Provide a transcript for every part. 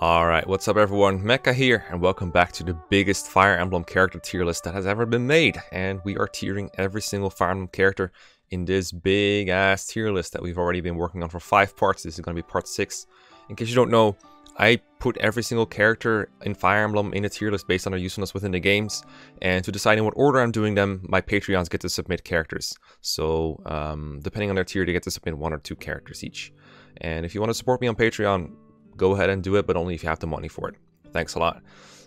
Alright, what's up everyone, Mekkah here, and welcome back to the biggest Fire Emblem character tier list that has ever been made. And we are tiering every single Fire Emblem character in this big ass tier list that we've already been working on for 5 parts. This is going to be part 6. In case you don't know, I put every single character in Fire Emblem in a tier list based on their usefulness within the games. And to decide in what order I'm doing them, my Patreons get to submit characters. So, depending on their tier, they get to submit 1 or 2 characters each. And if you want to support me on Patreon, go ahead and do it, but only if you have the money for it. Thanks a lot.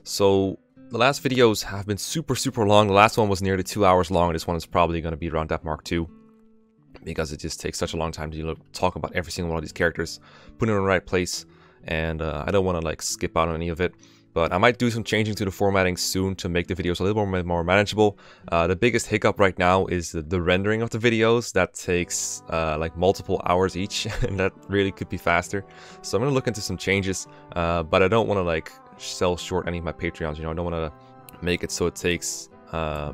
So the last videos have been super long. The last one was nearly 2 hours long. This one is probably going to be around that mark too, because it just takes such a long time to talk about every single one of these characters, put it in the right place, and I don't want to like skip out on any of it. But I might do some changing to the formatting soon to make the videos a little more manageable. The biggest hiccup right now is the rendering of the videos. That takes like multiple hours each, and that really could be faster. So I'm going to look into some changes, but I don't want to like sell short any of my Patreons. You know, I don't want to make it so it takes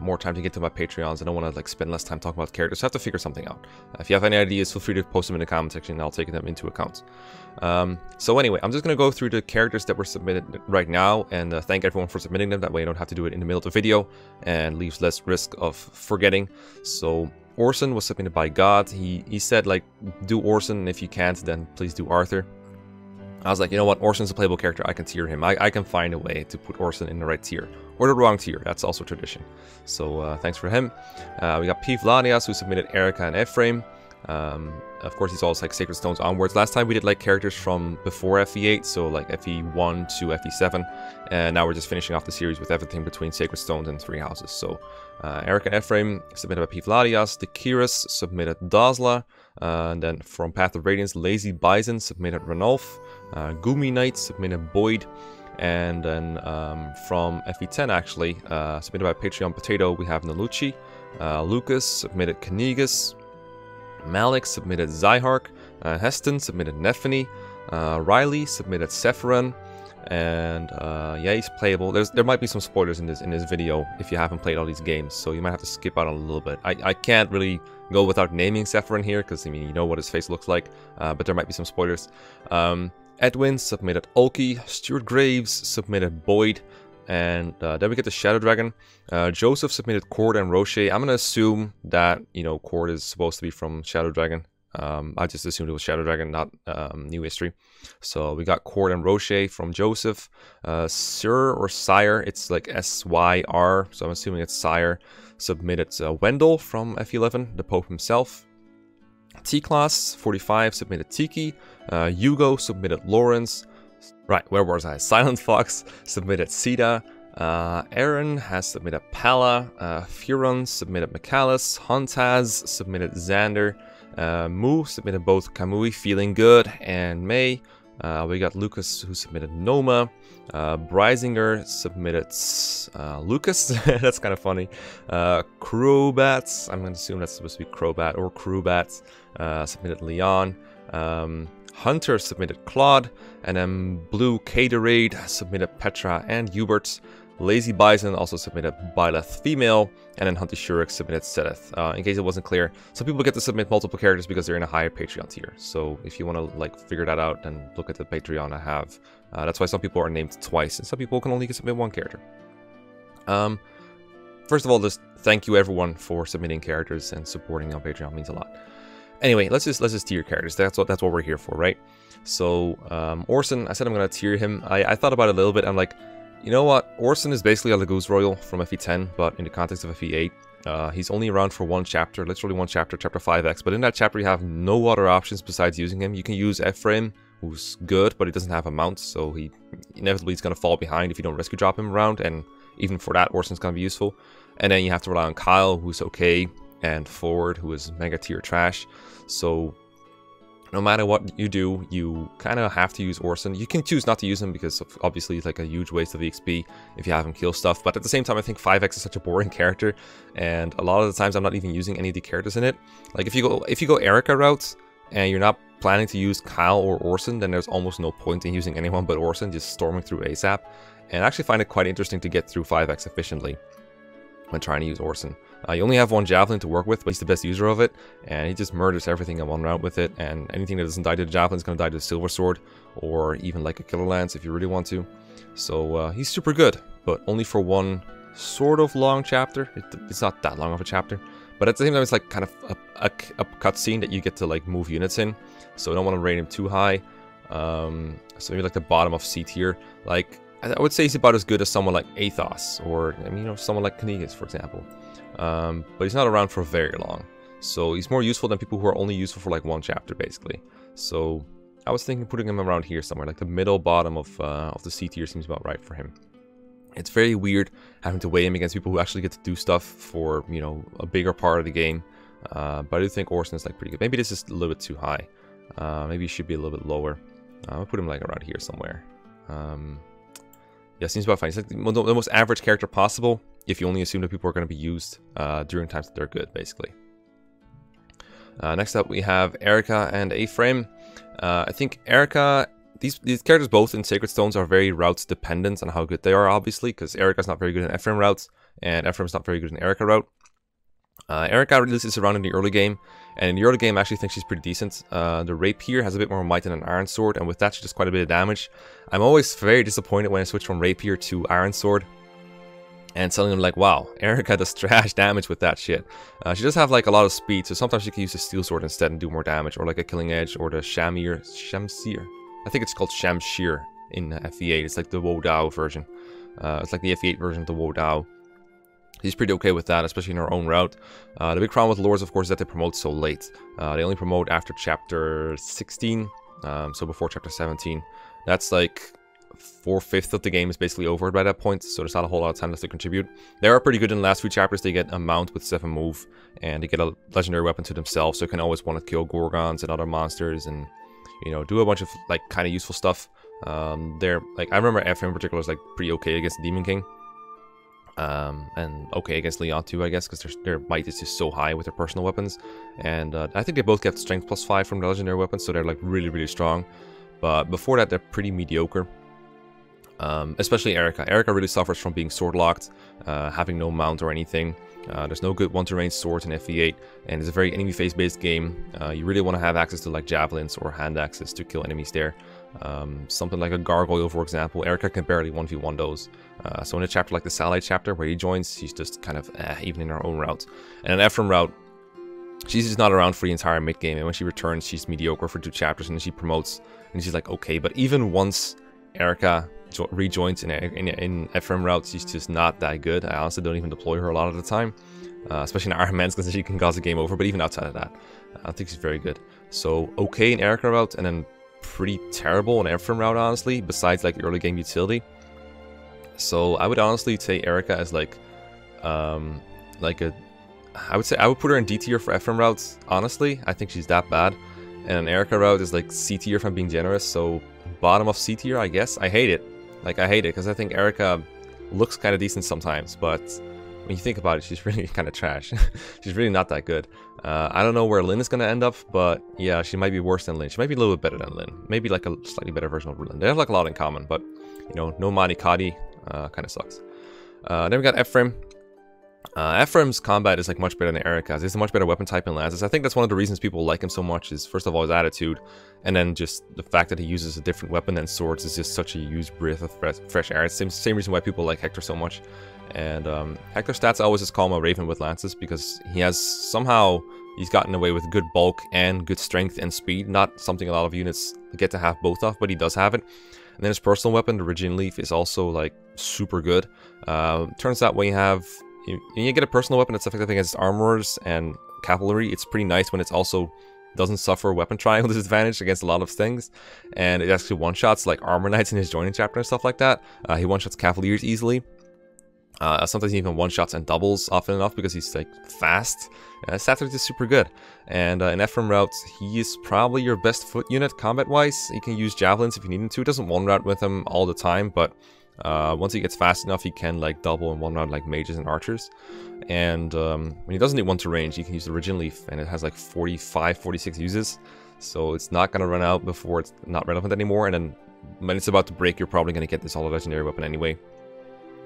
more time to get to my Patreons. I don't want to like spend less time talking about characters. So I have to figure something out. If you have any ideas, feel free to post them in the comment section and I'll take them into account. So anyway, I'm just going to go through the characters that were submitted right now and thank everyone for submitting them. That way I don't have to do it in the middle of the video and leaves less risk of forgetting. So Orson was submitted by God. He said like, do Orson, and if you can't, then please do Arthur. I was like, you know what, Orson's a playable character, I can tier him. I can find a way to put Orson in the right tier. Or the wrong tier, that's also tradition. So thanks for him. We got Vladias, who submitted Erica and Ephraim. Of course, he's all like Sacred Stones onwards. Last time we did like characters from before FE8, so like FE1 to FE7. And now we're just finishing off the series with everything between Sacred Stones and 3 houses. So Erica and Ephraim submitted by Vladias. The Kiris submitted Dazzler. And then from Path of Radiance, Lazy Bison submitted Ranulf. Gumi Knight submitted Boyd. And then from FE10 actually, submitted by Patreon Potato, we have Nalucci. Lucas submitted Kanigas. Malik submitted Zyhark. Heston submitted Nefany. Riley submitted Sephiron. And yeah, he's playable. There might be some spoilers in this video if you haven't played all these games, so you might have to skip out a little bit. I can't really go without naming Sephiron here, because I mean, you know what his face looks like, but there might be some spoilers. Edwin submitted Ulki. Stuart Graves submitted Boyd. And then we get the Shadow Dragon. Joseph submitted Cord and Roche. I'm going to assume that, you know, Cord is supposed to be from Shadow Dragon. I just assumed it was Shadow Dragon, not New History. So we got Cord and Roche from Joseph. Sir or Sire, it's like S-Y-R, so I'm assuming it's Sire. Submitted Wendell from FE11, the Pope himself. T-Class 45 submitted Tiki. Hugo submitted Lawrence. Right, where was I? Silent Fox submitted Sita. Aaron has submitted Pala. Furon submitted Mcallis. Huntaz submitted Xander. Mu submitted both Kamui, Feeling Good, and May. We got Lucas, who submitted Noma. Breisinger submitted Lucas. That's kind of funny. Crowbats, I'm going to assume that's supposed to be Crowbat or Crewbats, submitted Leon. Hunter submitted Claude, and then Blue Caterade submitted Petra and Hubert. Lazy Bison also submitted Byleth Female, and then Hunty Shurik submitted Sedith. In case it wasn't clear, some people get to submit multiple characters because they're in a higher Patreon tier. So if you want to like figure that out, then look at the Patreon I have. That's why some people are named twice, and some people can only submit 1 character. First of all, just thank you everyone for submitting characters and supporting me on Patreon. It means a lot. Anyway, let's just tier characters. That's what we're here for, right? So Orson, I said I'm gonna tier him. I thought about it a little bit. I'm like, you know what? Orson is basically a Laguz Royal from FE10, but in the context of FE8. He's only around for 1 chapter, literally 1 chapter, chapter 5X. But in that chapter, you have no other options besides using him. You can use Ephraim, who's good, but he doesn't have a mount, so he inevitably is gonna fall behind if you don't rescue drop him around. And even for that, Orson's gonna be useful. And then you have to rely on Kyle, who's okay, and Forward, who is mega tier trash. So no matter what you do, you kind of have to use Orson. You can choose not to use him because obviously it's like a huge waste of EXP if you have him kill stuff. But at the same time, I think 5X is such a boring character, and a lot of the times I'm not even using any of the characters in it. Like if you go Erica route and you're not planning to use Kyle or Orson, then there's almost no point in using anyone but Orson, just storming through ASAP. And I actually find it quite interesting to get through 5X efficiently. when trying to use Orson. You only have one javelin to work with, but he's the best user of it, and he just murders everything in one round with it, and anything that doesn't die to the javelin is going to die to the silver sword, or even like a killer lance if you really want to. So he's super good, but only for one sort of long chapter. It's not that long of a chapter, but at the same time it's like kind of a cutscene that you get to like move units in, so I don't want to rate him too high. So maybe like the bottom of C tier. Like I would say he's about as good as someone like Athos, or I mean, you know, someone like Knigas, for example. But he's not around for very long, so he's more useful than people who are only useful for like one chapter, basically. So I was thinking putting him around here somewhere, like the middle bottom of the C tier seems about right for him. It's very weird having to weigh him against people who actually get to do stuff for, you know, a bigger part of the game. But I do think Orson is like pretty good. Maybe this is a little bit too high. Maybe he should be a little bit lower. I'll put him like around here somewhere. Yeah, seems about fine. He's like the most average character possible if you only assume that people are going to be used during times that they're good, basically. Next up, we have Erica and Ephraim. I think Erica, these characters both in Sacred Stones are very routes dependent on how good they are, obviously, because Erica's not very good in Ephraim routes, and Ephraim's not very good in Erica route. Erica really sits around in the early game, and in the early game I actually think she's pretty decent. The Rapier has a bit more might than an Iron Sword, and with that she does quite a bit of damage. I'm always very disappointed when I switch from Rapier to Iron Sword, and telling them like, wow, Erica does trash damage with that shit. She does have like a lot of speed, so sometimes she can use a Steel Sword instead and do more damage, or like a Killing Edge, or the Shamsir. I think it's called Shamshir in FE8. It's like the Wodao version. It's like the FE8 version of the Wodao. He's pretty okay with that, especially in our own route. The big problem with Lords, of course, is that they promote so late. They only promote after chapter 16, so before chapter 17. That's like 4/5 of the game is basically over by that point, so there's not a whole lot of time left to contribute. They are pretty good in the last few chapters. They get a mount with 7 move, and they get a legendary weapon to themselves, so you can always want to kill Gorgons and other monsters, and you know, do a bunch of like kind of useful stuff. They're like, I remember Ephraim in particular is like pretty okay against the Demon King. And okay against Leon too, I guess, because their might is just so high with their personal weapons. And I think they both get strength +5 from the legendary weapons, so they're like really, really strong. But before that, they're pretty mediocre. Especially Erica. Erica really suffers from being sword locked, having no mount or anything. There's no good one-to-range swords in FE8, and it's a very enemy phase based game. You really want to have access to like javelins or hand axes to kill enemies there. Something like a gargoyle, for example. Erica can barely 1v1 those. So in a chapter like the Satellite chapter where he joins, she's just kind of even in her own route. And in Ephraim route, she's just not around for the entire mid game, and when she returns, she's mediocre for 2 chapters, and then she promotes, and she's like okay. But even once Erica rejoins in Ephraim route, she's just not that good. I honestly don't even deploy her a lot of the time, especially in Iron Man's, because she can cause a game over. But even outside of that, I think she's very good. So okay in Erica route, and then pretty terrible in Ephraim route, honestly, besides like early game utility. So I would honestly say Erica as like I would say I would put her in D tier for Ephraim routes, honestly. I think she's that bad. And Erica route is like C tier if I'm being generous, so bottom of C tier, I guess. I hate it. Like, I hate it, because I think Erica looks kind of decent sometimes, but when you think about it, she's really kind of trash. She's really not that good. I don't know where Lyn is going to end up, but yeah, she might be worse than Lyn. She might be a little bit better than Lyn. Maybe like a slightly better version of Lyn. They have like a lot in common, but, you know, Noma kind of sucks. Then we got Ephraim. Ephraim's combat is like much better than Erica's. He's a much better weapon type in lances. I think that's one of the reasons people like him so much is, first of all, his attitude, and then just the fact that he uses a different weapon than swords is just such a huge breath of fresh air. It's the same reason why people like Hector so much. And Hector's stats always just call him a Raven with lances, because he has somehow, he's gotten away with good bulk and good strength and speed. Not something a lot of units get to have both of, but he does have it. And then his personal weapon, the Radian Leaf, is also like super good. Turns out when you get a personal weapon that's effective against armorers and cavalry, it's pretty nice when it's also doesn't suffer weapon triangle disadvantage against a lot of things, and it actually one-shots like armor knights in his joining chapter and stuff like that. He one-shots cavaliers easily. Sometimes he even one-shots and doubles often enough because he's like fast. Stats are just super good. And in Ephraim routes, he is probably your best foot unit combat-wise. He can use javelins if you need him to. It doesn't one-route with him all the time, but once he gets fast enough, he can like double in one round like mages and archers. And when he doesn't need one to range, he can use the Radiant Leaf, and it has like 45, 46 uses. So it's not going to run out before it's not relevant anymore. And then when it's about to break, you're probably going to get this all legendary weapon anyway.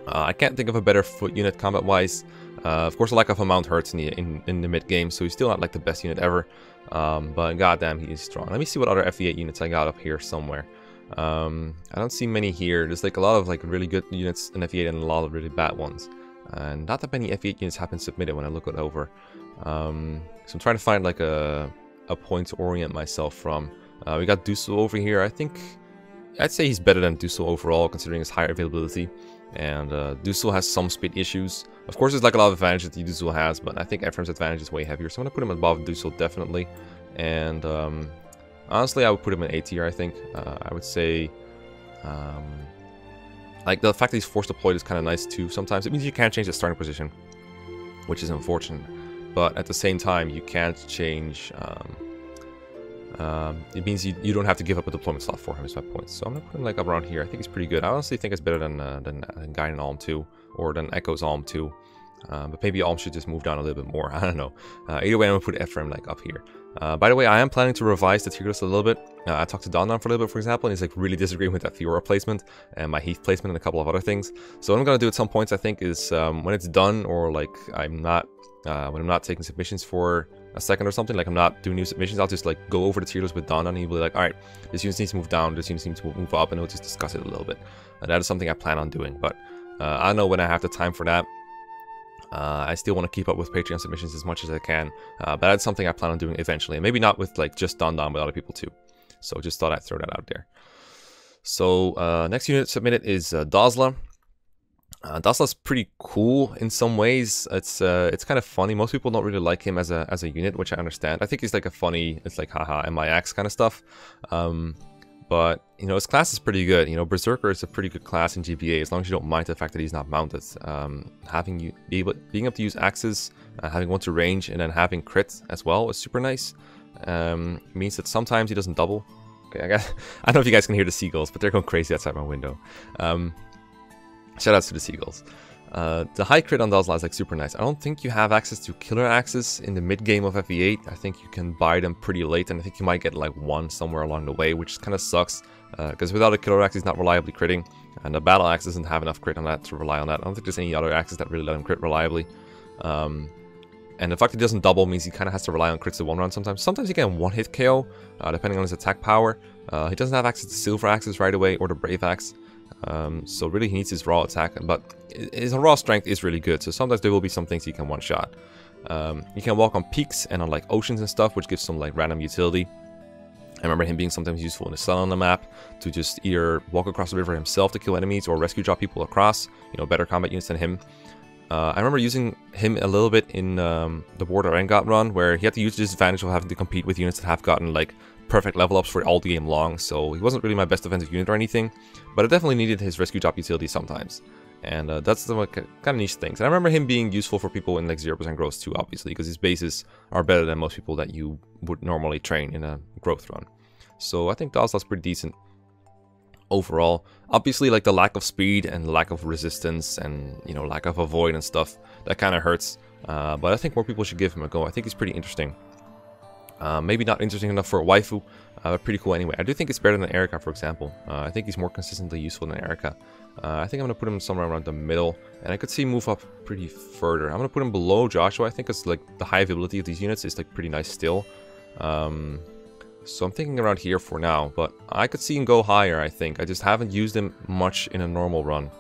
I can't think of a better foot unit combat-wise. Of course, the lack of a mount hurts in the mid-game, so he's still not like the best unit ever. But goddamn, he is strong. Let me see what other FE8 units I got up here somewhere. I don't see many here. There's like a lot of like really good units in FE8 and a lot of really bad ones. And not that many FE8 units have been submitted when I look it over. So I'm trying to find like a point to orient myself from. We got Dussel over here. I think I'd say he's better than Dussel overall, considering his higher availability. And Dussel has some speed issues. Of course, there's like a lot of advantages that Dussel has, but I think Ephraim's advantage is way heavier. So I'm gonna put him above Dussel definitely. And honestly, I would put him in A tier. I think I would say like the fact that he's force deployed is kind of nice too. Sometimes it means you can't change the starting position, which is unfortunate. But at the same time, you can't change. It means you don't have to give up a deployment slot for him, is my point. So I'm gonna put him like around here. I think he's pretty good. I honestly think it's better than Guiding Alm 2 or than Echo's Alm 2. But maybe Alm should just move down a little bit more. I don't know. Either way, I'm gonna put Ephraim like up here. By the way, I am planning to revise the tier list a little bit. I talked to Don for a little bit, for example, and he's like really disagreeing with that Fiora placement and my Heath placement and a couple of other things. So what I'm gonna do at some points, I think, is when it's done, or like when I'm not taking submissions for a second or something, like I'm not doing new submissions, I'll just like go over the tier list with Don and he'll be like, all right, this unit needs to move down, this unit needs to move up, and we'll just discuss it a little bit. That is something I plan on doing, but I don't know when I have the time for that. I still want to keep up with Patreon submissions as much as I can, but that's something I plan on doing eventually, and maybe not with like just Don, but other people too. So just thought I'd throw that out there. So next unit submitted is Dazzler. Dazzler's pretty cool in some ways. It's kind of funny. Most people don't really like him as a unit, which I understand. I think he's like a funny, it's like haha MIX kind of stuff. But you know, his class is pretty good. You know, Berserker is a pretty good class in GBA as long as you don't mind the fact that he's not mounted. Being able to use axes, having one to range, and then having crit as well is super nice. Means that sometimes he doesn't double. Okay, I don't know if you guys can hear the seagulls, but they're going crazy outside my window. Shoutouts to the seagulls. The high crit on Dazzler is like super nice. I don't think you have access to killer axes in the mid game of FE8. I think you can buy them pretty late, and I think you might get like one somewhere along the way, which kind of sucks. Because without a killer axe, he's not reliably critting, and the battle axe doesn't have enough crit on that to rely on that. I don't think there's any other axes that really let him crit reliably. And the fact that he doesn't double means he kind of has to rely on crits to one round sometimes. Sometimes he can one-hit KO, depending on his attack power. He doesn't have access to silver axes right away, or the brave axe. So really he needs his raw attack, but his raw strength is really good, so sometimes there will be some things he can one-shot. He can walk on peaks and on like oceans and stuff, which gives some like random utility. I remember him being sometimes useful in the sun on the map to just either walk across the river himself to kill enemies or rescue drop people across, you know, better combat units than him. I remember using him a little bit in the Border Rengot run, where he had to use the disadvantage of having to compete with units that have gotten like perfect level ups for all the game long, so he wasn't really my best defensive unit or anything, but I definitely needed his rescue drop utility sometimes, and that's the kind of niche things. And I remember him being useful for people in like 0% growth too, obviously, because his bases are better than most people that you would normally train in a growth run. So I think Dazzler's pretty decent overall. Obviously, like the lack of speed and lack of resistance and, you know, lack of avoid and stuff, that kind of hurts, but I think more people should give him a go. I think he's pretty interesting. Maybe not interesting enough for a waifu, but pretty cool anyway. I do think it's better than Erica, for example. I think he's more consistently useful than Erica. I think I'm going to put him somewhere around the middle, and I could see him move up pretty further. I'm going to put him below Joshua, I think, because like the high availability of these units is like pretty nice still. So I'm thinking around here for now, but I could see him go higher, I think. I just haven't used him much in a normal run.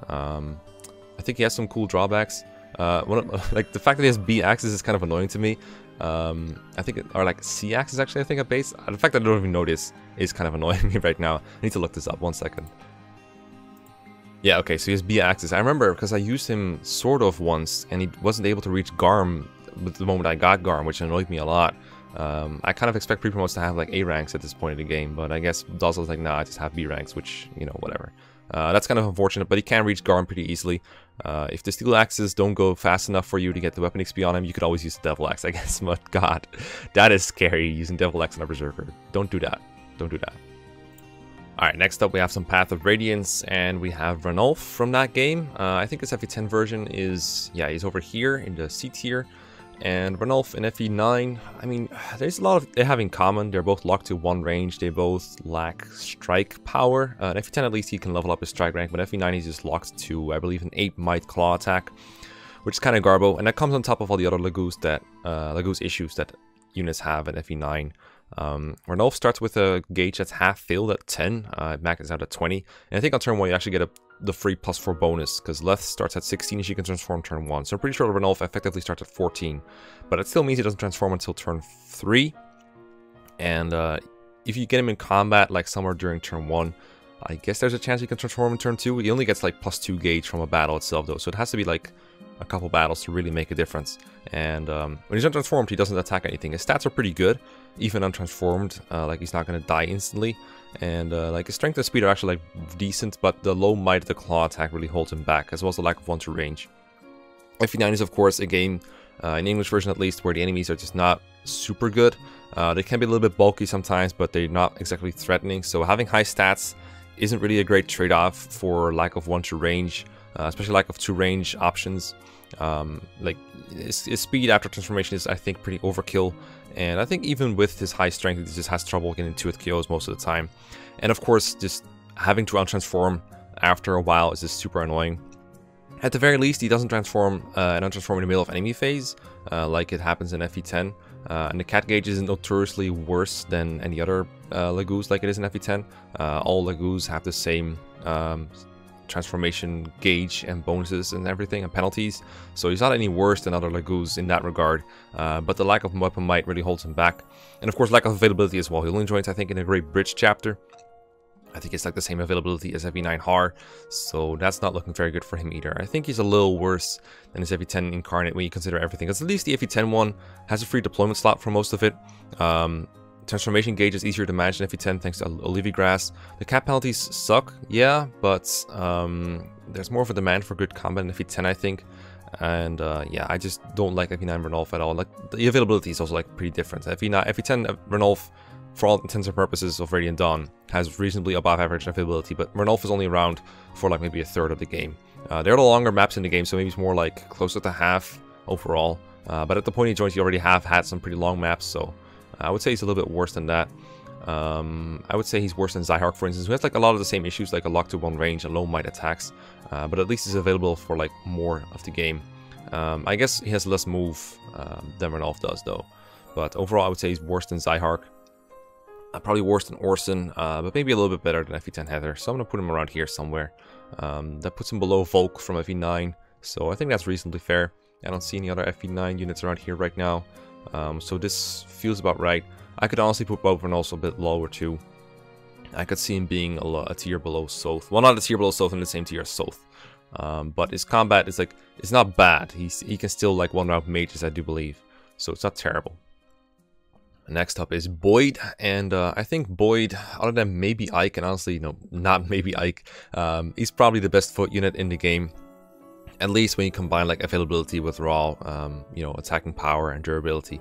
I think he has some cool drawbacks. Like the fact that he has B axis is kind of annoying to me. I think or like C axis actually, I think at base. The fact that I don't even know this is kind of annoying me right now. I need to look this up, 1 second. Yeah, okay, so he has B axis. I remember because I used him sort of once and he wasn't able to reach Garm with the moment I got Garm, which annoyed me a lot. I kind of expect pre-promotes to have like A ranks at this point in the game, but I guess Dazzler's like, nah, I just have B ranks, which, you know, whatever. That's kind of unfortunate, but he can reach Garm pretty easily. If the steel axes don't go fast enough for you to get the weapon XP on him, you could always use the devil axe, I guess. But god, that is scary, using devil axe on a berserker. Don't do that. Don't do that. Alright, next up we have some Path of Radiance, and we have Ranulf from that game. I think this FE10 version is, yeah, he's over here in the C tier. And Ranulf and FE9, I mean, there's a lot of they have in common. They're both locked to 1 range. They both lack strike power. In FE10 at least he can level up his strike rank, but FE9 he's just locked to, I believe, an 8 might claw attack, which is kind of garbo. And that comes on top of all the other Laguz issues that units have at FE9. Ranulf starts with a gauge that's half filled at 10, it maxes out at 20, and I think on turn 1 you actually get the free +4 bonus, because Leth starts at 16 and she can transform turn 1, so I'm pretty sure Ranulf effectively starts at 14, but it still means he doesn't transform until turn 3, and if you get him in combat like somewhere during turn 1, I guess there's a chance he can transform in turn 2. He only gets like +2 gauge from a battle itself though, so it has to be like a couple battles to really make a difference. And when he's untransformed, he doesn't attack anything. His stats are pretty good, even untransformed. Like he's not going to die instantly, and like his strength and speed are actually like decent, but the low might of the claw attack really holds him back, as well as the lack of 1-2 range. FE9 is of course a game, in English version at least, where the enemies are just not super good. They can be a little bit bulky sometimes, but they're not exactly threatening, so having high stats isn't really a great trade-off for lack of 1-2 range, especially lack of 2 range options. Like his speed after transformation is, I think, pretty overkill, and I think even with his high strength he just has trouble getting 2-hit KOs most of the time. And of course just having to untransform after a while is just super annoying. At the very least he doesn't transform and untransform in the middle of enemy phase, like it happens in FE10. And the cat gauge is notoriously worse than any other Laguz like it is in FE10. All Laguz have the same transformation gauge and bonuses and everything and penalties, so he's not any worse than other Laguz in that regard, but the lack of weapon might really holds him back, and of course lack of availability as well. He only joins, I think, in a Great Bridge chapter. I think it's like the same availability as FE9 Har, so that's not looking very good for him either. I think he's a little worse than his FE10 Incarnate when you consider everything, because at least the FE10 one has a free deployment slot for most of it. Transformation gauge is easier to manage than FE10 thanks to Olivigrass. The cap penalties suck, yeah, but there's more of a demand for good combat in FE10, I think. And yeah, I just don't like FE9 Ranulf at all. Like the availability is also like pretty different. FE10 Ranulf, for all intents and purposes of Radian Dawn, has reasonably above average availability, but Ranulf is only around for like maybe a third of the game. There are the longer maps in the game, so maybe it's more like closer to half overall. But at the point he joins, you already have had some pretty long maps, so I would say he's a little bit worse than that. I would say he's worse than Zyhark, for instance, who has like a lot of the same issues, like a lock to 1 range and low might attacks, but at least he's available for like more of the game. I guess he has less move than Ranulf does though, but overall I would say he's worse than Zyhark. Probably worse than Orson, but maybe a little bit better than FE10 Heather, so I'm going to put him around here somewhere. That puts him below Volk from FE9, so I think that's reasonably fair. I don't see any other FE9 units around here right now. So this feels about right. I could honestly put Bobrun also a bit lower too. I could see him being a tier below Soth. Well, not a tier below Soth, in the same tier as Soth. But his combat is like, it's not bad. He can still like one-round mages, I do believe. So it's not terrible. Next up is Boyd, and I think Boyd, other than maybe Ike, and honestly, no, not maybe Ike, he's probably the best foot unit in the game. At least when you combine like availability with raw, you know, attacking power and durability.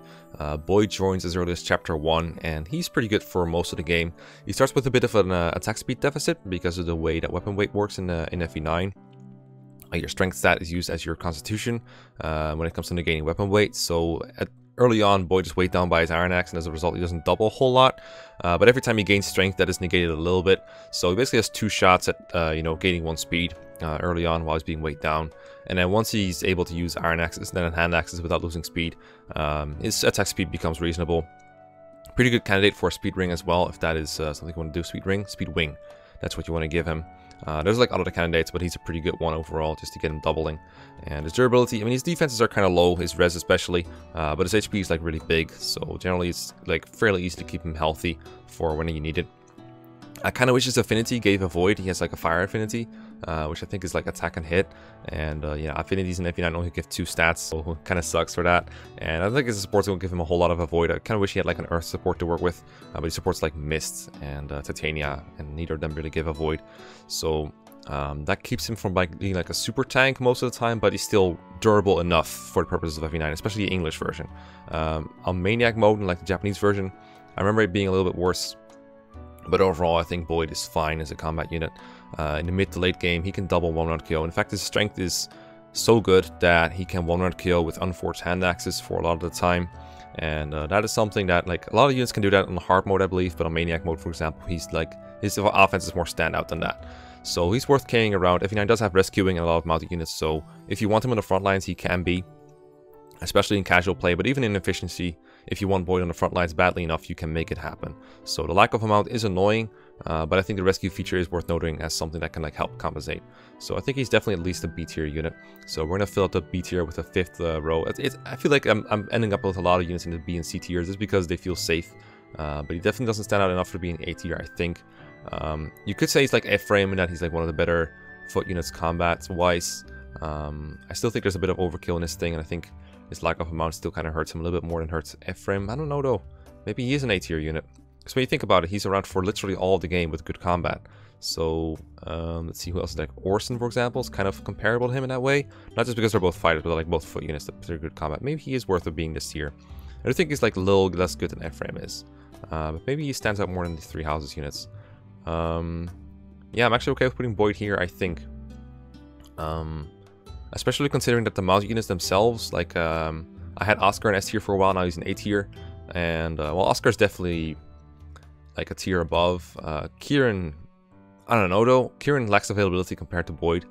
Boyd joins as early as chapter 1, and he's pretty good for most of the game. He starts with a bit of an attack speed deficit because of the way that weapon weight works in FE9. Your strength stat is used as your constitution when it comes to negating weapon weight. So early on, Boyd is weighed down by his Iron Axe, and as a result, he doesn't double a whole lot. But every time he gains strength, that is negated a little bit. So he basically has 2 shots at, you know, gaining 1 speed early on while he's being weighed down. And then once he's able to use Iron Axes and then Hand Axes without losing speed, his attack speed becomes reasonable. Pretty good candidate for a Speed Ring as well, if that is something you want to do. Speed Wing, that's what you want to give him. There's like other candidates, but he's a pretty good one overall, just to get him doubling. And his durability, I mean, his defenses are kind of low, his res especially, but his HP is like really big, so generally it's like fairly easy to keep him healthy for when you need it. I kind of wish his affinity gave a void. He has like a fire affinity, which I think is like attack and hit, and yeah, affinities in FE9 only give 2 stats, so kind of sucks for that. And I think his supports don't give him a whole lot of a void. I kind of wish he had like an earth support to work with, but he supports like mist and Titania, and neither of them really give a void. So that keeps him from like being like a super tank most of the time, but he's still durable enough for the purposes of FE9, especially the English version. On Maniac mode and like the Japanese version, I remember it being a little bit worse. But overall, I think Boyd is fine as a combat unit. In the mid to late game, he can double 1-round KO. In fact, his strength is so good that he can one-round kill with unforced hand axes for a lot of the time. And that is something that, like, a lot of units can do that on hard mode, I believe, but on Maniac mode, for example, he's like, his offense is more standout than that. So he's worth carrying around. FE9 does have rescuing and a lot of mounted units, so if you want him on the front lines, he can be, especially in casual play, but even in efficiency, if you want Boyd on the front lines badly enough, you can make it happen. So the lack of a mount is annoying, but I think the rescue feature is worth noting as something that can like help compensate. So I think he's definitely at least a B tier unit. So we're gonna fill out the B tier with a 5th row. I feel like I'm ending up with a lot of units in the B and C tiers just because they feel safe, but he definitely doesn't stand out enough to be an A tier, I think. You could say he's like Ephraim in that he's like one of the better foot units combat wise. I still think there's a bit of overkill in this thing, and I think his lack of a mount still kind of hurts him a little bit more than hurts Ephraim. I don't know though. Maybe he is an A tier unit. Because when you think about it, he's around for literally all of the game with good combat. So let's see who else is like Orson, for example, is kind of comparable to him in that way. Not just because they're both fighters, but they're like both foot units that are good combat. Maybe he is worth of being this tier. I do think he's like a little less good than Ephraim is. But maybe he stands out more than the 3 houses units. Yeah, I'm actually okay with putting Boyd here, I think. Especially considering that the mounted units themselves, like, I had Oscar in S tier for a while, now he's in A tier. And, well, Oscar's definitely, like, a tier above. Kieran, I don't know, though. Kieran lacks availability compared to Boyd.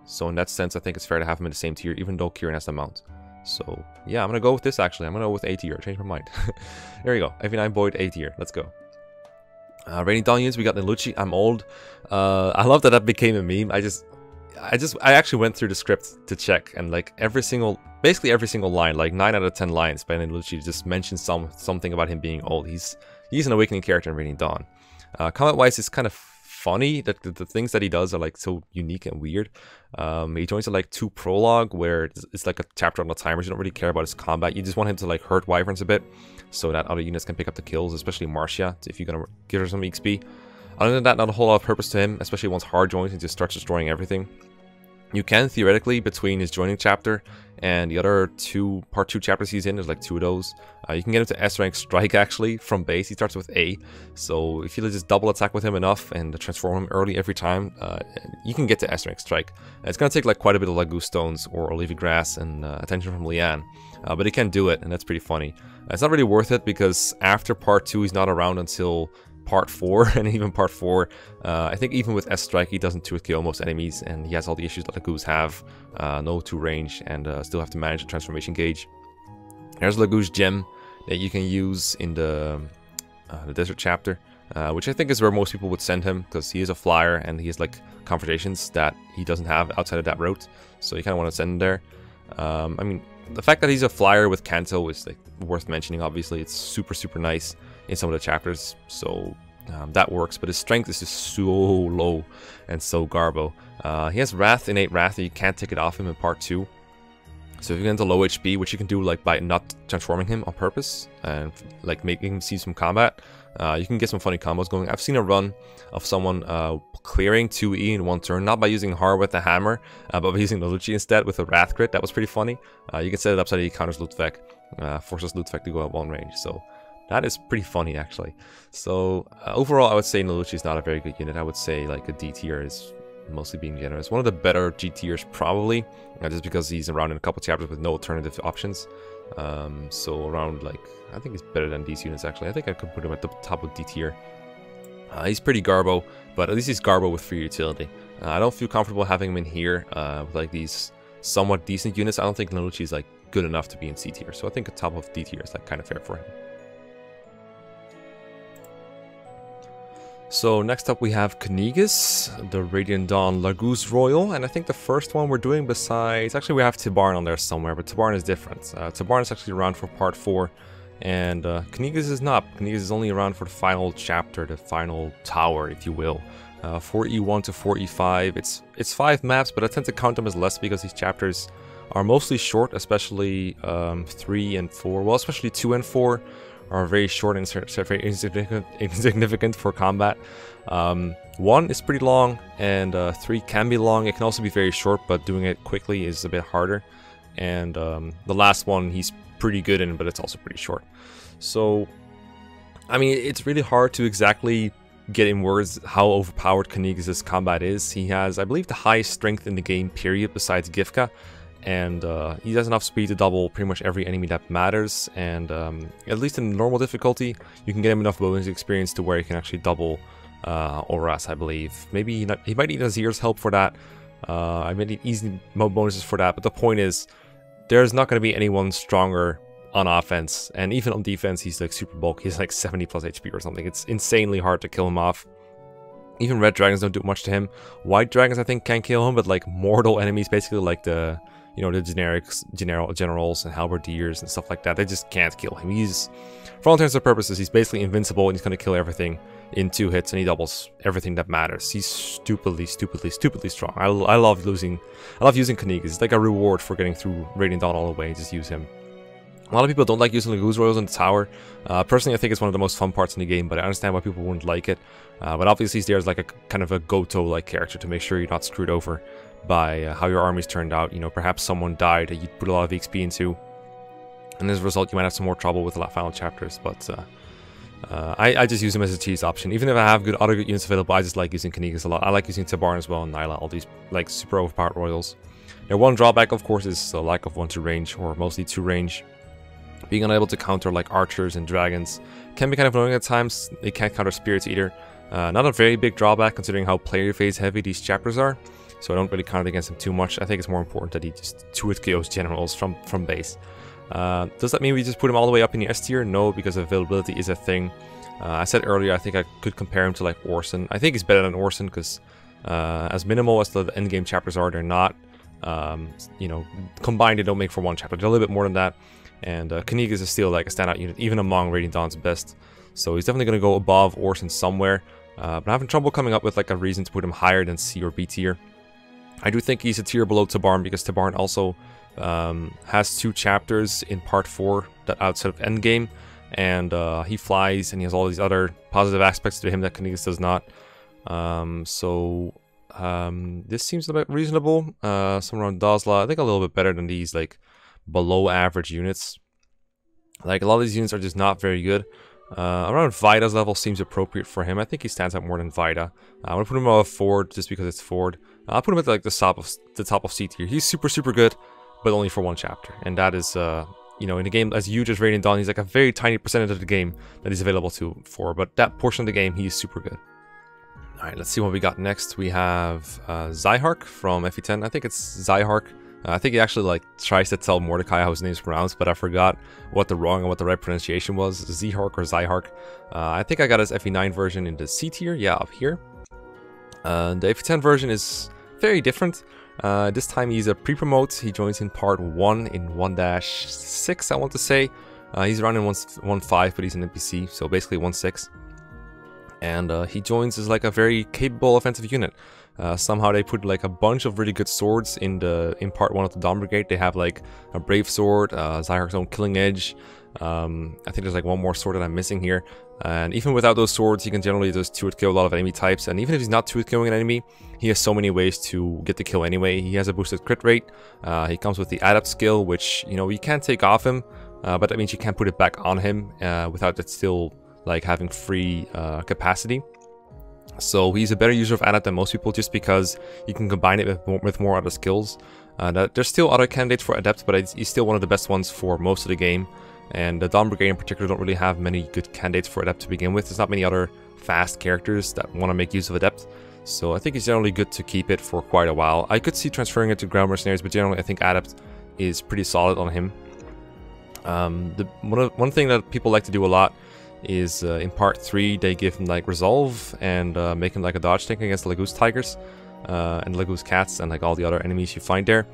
So in that sense, I think it's fair to have him in the same tier, even though Kieran has the mount. So, yeah, I'm gonna go with this, actually. I'm gonna go with A tier. I changed my mind. There you go. FE9 Boyd, A tier. Let's go. Radian Dawn units, we got Nelucci. I'm old. I love that that became a meme. I actually went through the script to check, and like basically every single line, like 9 out of 10 lines by Nelucci just mentions something about him being old. He's an awakening character in Radian Dawn. Comment-wise, it's kind of funny that the things that he does are like so unique and weird. He joins at like 2 prologue, where it's like a chapter on the timers. You don't really care about his combat. You just want him to like hurt wyverns a bit, so that other units can pick up the kills, especially Marcia, if you're gonna give her some XP. Other than that, not a whole lot of purpose to him, especially once hard joins and just starts destroying everything. You can, theoretically, between his joining chapter and the other part 2 chapters he's in, there's like 2 of those, you can get him to S rank strike, actually, from base. He starts with A, so if you just double attack with him enough and transform him early every time, you can get to S rank strike. It's going to take like quite a bit of Lagu stones or Olivia grass and attention from Leanne, but he can do it, and that's pretty funny. It's not really worth it, because after part 2 he's not around until part 4, and even part 4, I think even with S strike he doesn't 2-hit kill most enemies, and he has all the issues that Lagus have, no 2 range, and still have to manage the transformation gauge. There's Lagu's gem that you can use in the desert chapter, which I think is where most people would send him, because he is a flyer and he has like confrontations that he doesn't have outside of that route, so you kind of want to send him there. I mean, the fact that he's a flyer with Kanto is like worth mentioning. Obviously, it's super nice in some of the chapters, so that works, but his strength is just so low and so garbo. He has Wrath, innate Wrath, and you can't take it off him in part 2. So if you get into low HP, which you can do like by not transforming him on purpose and like making him see some combat, you can get some funny combos going. I've seen a run of someone clearing 2E in 1 turn, not by using Har with the hammer, but by using Nelucci instead with a Wrath crit. That was pretty funny. You can set it up so that he counters Ludwig, forces Ludwig to go at 1 range. So that is pretty funny, actually. So overall, I would say Nelucci is not a very good unit. I would say like a D tier is mostly being generous. One of the better G tiers, probably, just because he's around in a couple chapters with no alternative options. So around, like, I think he's better than these units, actually. I think I could put him at the top of D tier. He's pretty garbo, but at least he's garbo with free utility. I don't feel comfortable having him in here with like these somewhat decent units. I don't think Nelucci is like good enough to be in C tier, so I think the top of D tier is like kind of fair for him. So next up we have Knigas, the Radian Dawn Lagus Royal, and I think the first one we're doing besides, actually we have Tibarn on there somewhere, but Tibarn is different. Tibarn is actually around for part 4, and Knigas is not. Knigas is only around for the final chapter, the final tower, if you will. 4E1 to 4E5, it's 5 maps, but I tend to count them as less because these chapters are mostly short, especially 3 and 4, well, especially 2 and 4. Are very short and very insignificant for combat. 1 is pretty long, and 3 can be long. It can also be very short, but doing it quickly is a bit harder. And the last one he's pretty good in, but it's also pretty short. So, I mean, it's really hard to exactly get in words how overpowered Knigas' combat is. He has, I believe, the highest strength in the game, period, besides Gifka. And he has enough speed to double pretty much every enemy that matters. And at least in normal difficulty, you can get him enough bonus experience to where he can actually double Auras, I believe. Maybe he might need Azir's help for that. I might need easy mode bonuses for that. But the point is, there's not going to be anyone stronger on offense. And even on defense, he's like super bulk. He's like 70 plus HP or something. It's insanely hard to kill him off. Even red dragons don't do much to him. White dragons, I think, can kill him. But like mortal enemies, basically like the... you know, the generals and halberdiers and stuff like that, they just can't kill him. He's, for all intents and purposes, he's basically invincible, and he's going to kill everything in 2 hits, and he doubles everything that matters. He's stupidly strong. I love using Knigas. It's like a reward for getting through Radian Dawn all the way. Just use him. A lot of people don't like using Laguz Royals in the tower. Personally, I think it's one of the most fun parts in the game, but I understand why people wouldn't like it. But obviously, he's there as like a kind of a Goto-like character to make sure you're not screwed over by how your armies turned out. You know, perhaps someone died that you put a lot of XP into, and as a result, you might have some more trouble with the final chapters. But I just use him as a cheese option. Even if I have other good units available, I just like using Knigas a lot. I like using Tabarn as well, and Nyla, all these like super overpowered royals. Their one drawback, of course, is the lack of 1-2 range, or mostly 2 range. Being unable to counter like archers and dragons can be kind of annoying at times. They can't counter spirits either. Not a very big drawback considering how player phase heavy these chapters are. So I don't really count against him too much. I think it's more important that he just 2-hit KOs generals from base. Does that mean we just put him all the way up in the S tier? No, because availability is a thing. I said earlier, I think I could compare him to like Orson. I think he's better than Orson because as minimal as the endgame chapters are, they're not, you know, combined they don't make for one chapter. They're a little bit more than that. And Knigas is still like a standout unit, even among Radiant Dawn's best. So he's definitely going to go above Orson somewhere. But I'm having trouble coming up with like a reason to put him higher than C or B tier. I do think he's a tier below Tabarn because Tabarn also has 2 chapters in part 4 that outside of endgame, and he flies and he has all these other positive aspects to him that Knigas does not. This seems a bit reasonable. Somewhere around Dazzler, I think a little bit better than these like below average units. Like a lot of these units are just not very good. Around Vida's level seems appropriate for him. I think he stands out more than Vida. I'm gonna put him above Ford just because it's Ford. I'll put him at like the top of C tier. He's super good, but only for 1 chapter, and that is you know, in a game as huge as Radiant Dawn, he's like a very tiny percentage of the game that he's available for. But that portion of the game, he's super good. All right, let's see what we got next. We have Zyhark from FE10. I think it's Zyhark. I think he actually like tries to tell Mordecai how his name's pronounced, but I forgot what the wrong and what the right pronunciation was. Zyhark or Zyhark. I think I got his FE9 version in the C tier. Yeah, up here. The FE10 version is very different. This time he's a pre-promote. He joins in part 1 in 1-6, I want to say. He's around in 1.5, but he's an NPC, so basically 1.6. And he joins as like a very capable offensive unit. Somehow they put like a bunch of really good swords in part 1 of the Dawn Brigade. They have like a Brave Sword, Zyhark's own Killing Edge. I think there's like one more sword that I'm missing here. And even without those swords, he can generally just 2-hit kill a lot of enemy types. And even if he's not 2-hit killing an enemy, he has so many ways to get the kill anyway. He has a boosted crit rate. He comes with the Adept skill, which, you know, you can't take off him. But that means you can't put it back on him without it still like having free capacity. So he's a better user of Adept than most people just because you can combine it with more other skills. There's still other candidates for Adept, but he's still one of the best ones for most of the game. And the Dawn Brigade in particular don't really have many good candidates for Adept to begin with. There's not many other fast characters that want to make use of Adept. So I think it's generally good to keep it for quite a while. I could see transferring it to Ground Mercenaries, but generally I think Adept is pretty solid on him. One thing that people like to do a lot is in part 3 they give him like Resolve and make him like a dodge tank against the Laguz Tigers and Laguz Cats and like all the other enemies you find there.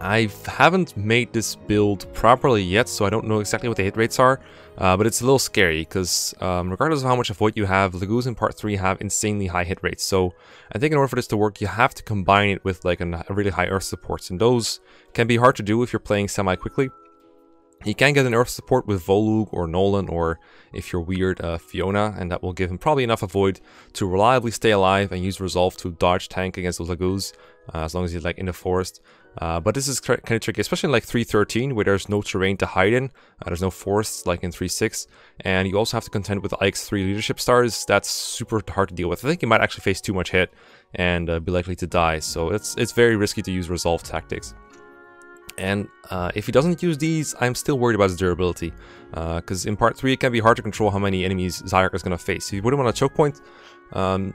I haven't made this build properly yet, so I don't know exactly what the hit rates are, but it's a little scary because regardless of how much avoid you have, Laguz in part 3 have insanely high hit rates. So I think in order for this to work, you have to combine it with like a really high earth supports, and those can be hard to do if you're playing semi-quickly. He can get an earth support with Volug or Nolan, or if you're weird, Fiona, and that will give him probably enough avoid to reliably stay alive and use Resolve to dodge tank against those Laguz, as long as he's like in the forest. But this is kind of tricky, especially in like 3.13, where there's no terrain to hide in. There's no forests like in 3.6, and you also have to contend with Ike's 3 leadership stars. That's super hard to deal with. I think you might actually face too much hit and be likely to die, so it's very risky to use resolve tactics. And if he doesn't use these, I'm still worried about his durability, because in part 3 it can be hard to control how many enemies Zyhark is going to face. If you put him on a choke point,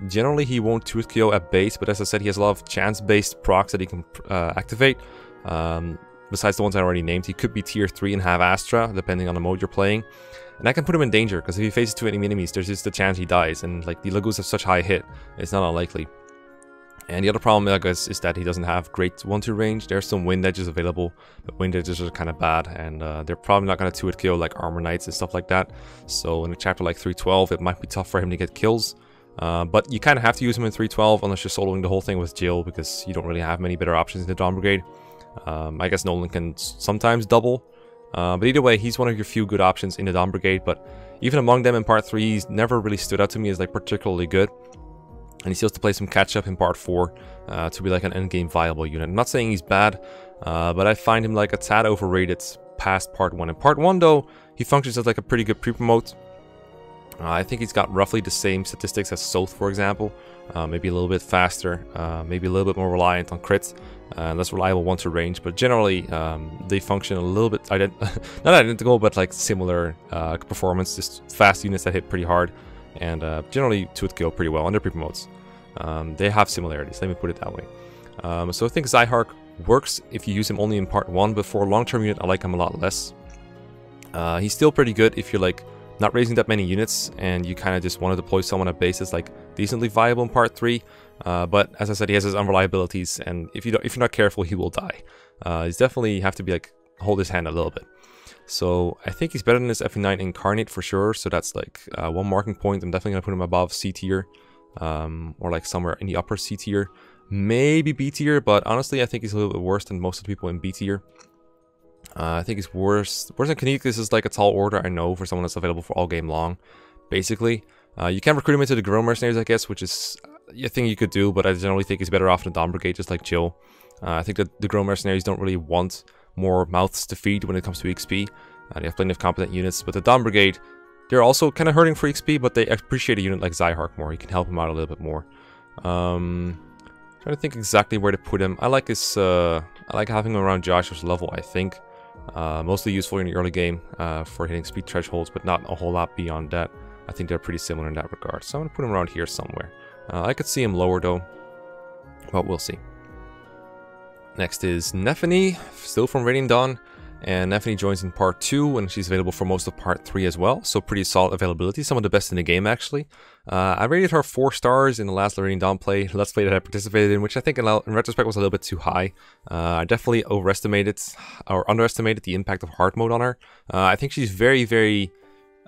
generally he won't 2-hit KO at base, but as I said, he has a lot of chance-based procs that he can activate. Besides the ones I already named, he could be tier 3 and have Astra, depending on the mode you're playing. And that can put him in danger, because if he faces too many enemies, there's just a chance he dies, and like the Lagoos have such high hit, it's not unlikely. And the other problem, I guess, is that he doesn't have great 1-2 range. There's some wind edges available, but wind edges are kind of bad, and they're probably not going to 2-hit KO like Armor Knights and stuff like that. So in a chapter like 3.12, it might be tough for him to get kills. But you kind of have to use him in 3.12 unless you're soloing the whole thing with Jill, because you don't really have many better options in the Dawn Brigade. I guess Nolan can sometimes double. But either way, he's one of your few good options in the Dawn Brigade, but even among them in part 3, he's never really stood out to me as like particularly good. And he still has to play some catch-up in part 4 to be like an endgame viable unit. I'm not saying he's bad, but I find him like a tad overrated past part 1. In part 1 though, he functions as like a pretty good pre-promote. I think he's got roughly the same statistics as Soth, for example. Maybe a little bit faster, maybe a little bit more reliant on crits, less reliable 1-2 range, but generally they function a little bit, not identical, but like similar performance, just fast units that hit pretty hard. And generally 2-hit KO pretty well on their pre-promotes. They have similarities, let me put it that way. So I think Zyhark works if you use him only in part 1, but for a long-term unit I like him a lot less. He's still pretty good if you're like not raising that many units and you kind of just want to deploy someone at base that's like decently viable in part 3. But as I said, he has his unreliabilities, and if you're not careful, he will die. He's definitely have to be like hold his hand a little bit. So I think he's better than his FE9 Incarnate for sure, so that's like one marking point. I'm definitely going to put him above C tier, or like somewhere in the upper C tier, maybe B tier, but honestly I think he's a little bit worse than most of the people in B tier. I think he's worse than Kanik. This is like a tall order, I know, for someone that's available for all game long, basically. You can recruit him into the Guerrilla Mercenaries, I guess, which is a thing you could do, but I generally think he's better off in the Dawn Brigade, just like Jill. I think that the Guerrilla Mercenaries don't really want more mouths to feed when it comes to XP. They have plenty of competent units, but the Dawn Brigade, they're also kind of hurting for XP, but they appreciate a unit like Zyhark more. You can help him out a little bit more. Trying to think exactly where to put him. I like his, I like having him around Joshua's level, I think. Mostly useful in the early game for hitting speed thresholds, but not a whole lot beyond that. I think they're pretty similar in that regard. So I'm going to put him around here somewhere. I could see him lower though, but we'll see. Next is Nefany, still from Radian Dawn, and Nefany joins in part 2, and she's available for most of part 3 as well, so pretty solid availability, some of the best in the game actually. I rated her 4 stars in the last Radian Dawn Let's Play that I participated in, which I think in retrospect was a little bit too high. I definitely underestimated the impact of hard mode on her. I think she's very,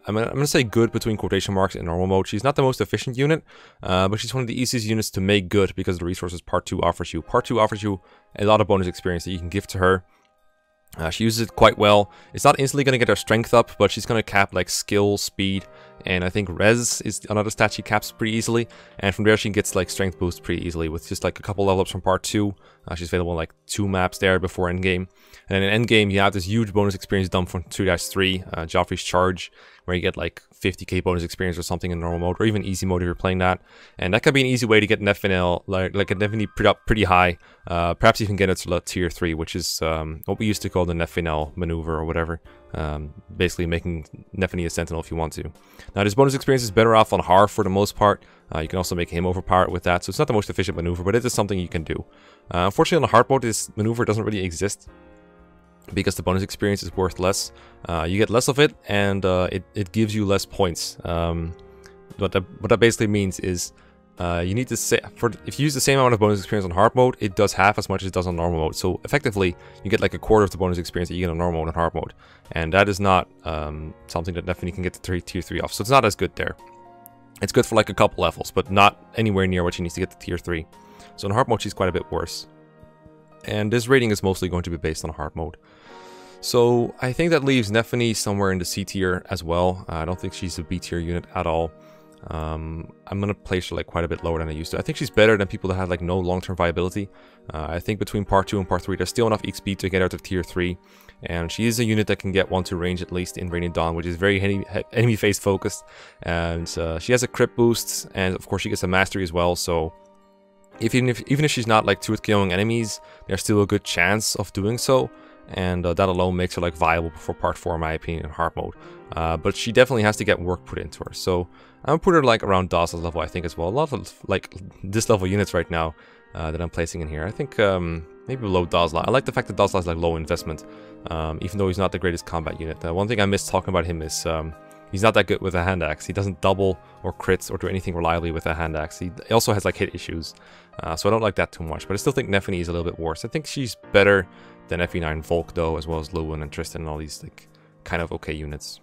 I'm going to say good between quotation marks in normal mode. She's not the most efficient unit, but she's one of the easiest units to make good because of the resources part 2 offers you. Part 2 offers you a lot of bonus experience that you can give to her. She uses it quite well. It's not instantly going to get her strength up, but she's going to cap like skill, speed, and I think res is another stat she caps pretty easily. And from there she gets like strength boost pretty easily with just like a couple level ups from part 2. She's available in like 2 maps there before endgame. And then in endgame you have this huge bonus experience dump from 2-3, Joffrey's Charge, where you get like 50k bonus experience or something in normal mode, or even easy mode if you're playing that. And that could be an easy way to get Nefany, like a Nefany pretty high, perhaps even get it to tier 3, which is what we used to call the Nefany maneuver or whatever. Basically making Nefany a sentinel if you want to. Now this bonus experience is better off on Har for the most part. You can also make him overpowered with that, so it's not the most efficient maneuver, but it is something you can do. Unfortunately on the hard mode this maneuver doesn't really exist, because the bonus experience is worth less. You get less of it, and it gives you less points. What that basically means is you need to say, if you use the same amount of bonus experience on hard mode, it does half as much as it does on normal mode. So effectively, you get like a quarter of the bonus experience that you get on normal mode and hard mode, and that is not something that Nefany can get to tier 3 off. So it's not as good there. It's good for like a couple levels, but not anywhere near what she needs to get to tier 3. So in hard mode, she's quite a bit worse. And this rating is mostly going to be based on hard mode. So I think that leaves Nefany somewhere in the C tier as well. I don't think she's a B tier unit at all. I'm gonna place her like quite a bit lower than I used to. I think she's better than people that have like no long-term viability. I think between part 2 and part 3 there's still enough XP to get out of tier 3, and she is a unit that can get 1-2 range at least in Radiant Dawn, which is very enemy phase focused, and she has a crit boost, and of course she gets a mastery as well, so even if she's not like truth killing enemies, there's still a good chance of doing so, and that alone makes her like viable for part 4 in my opinion in hard mode. But she definitely has to get work put into her, so I'm gonna put her like around Dazzler's level I think as well. A lot of like this level units right now that I'm placing in here. I think maybe below Dazzler. I like the fact that Dazzler is like low investment, even though he's not the greatest combat unit. One thing I missed talking about him is he's not that good with a hand axe. He doesn't double or crits or do anything reliably with a hand axe. He also has like hit issues, so I don't like that too much. But I still think Nefany is a little bit worse. I think she's better than FE9 Volk though, as well as Lewin and Tristan and all these like kind of okay units.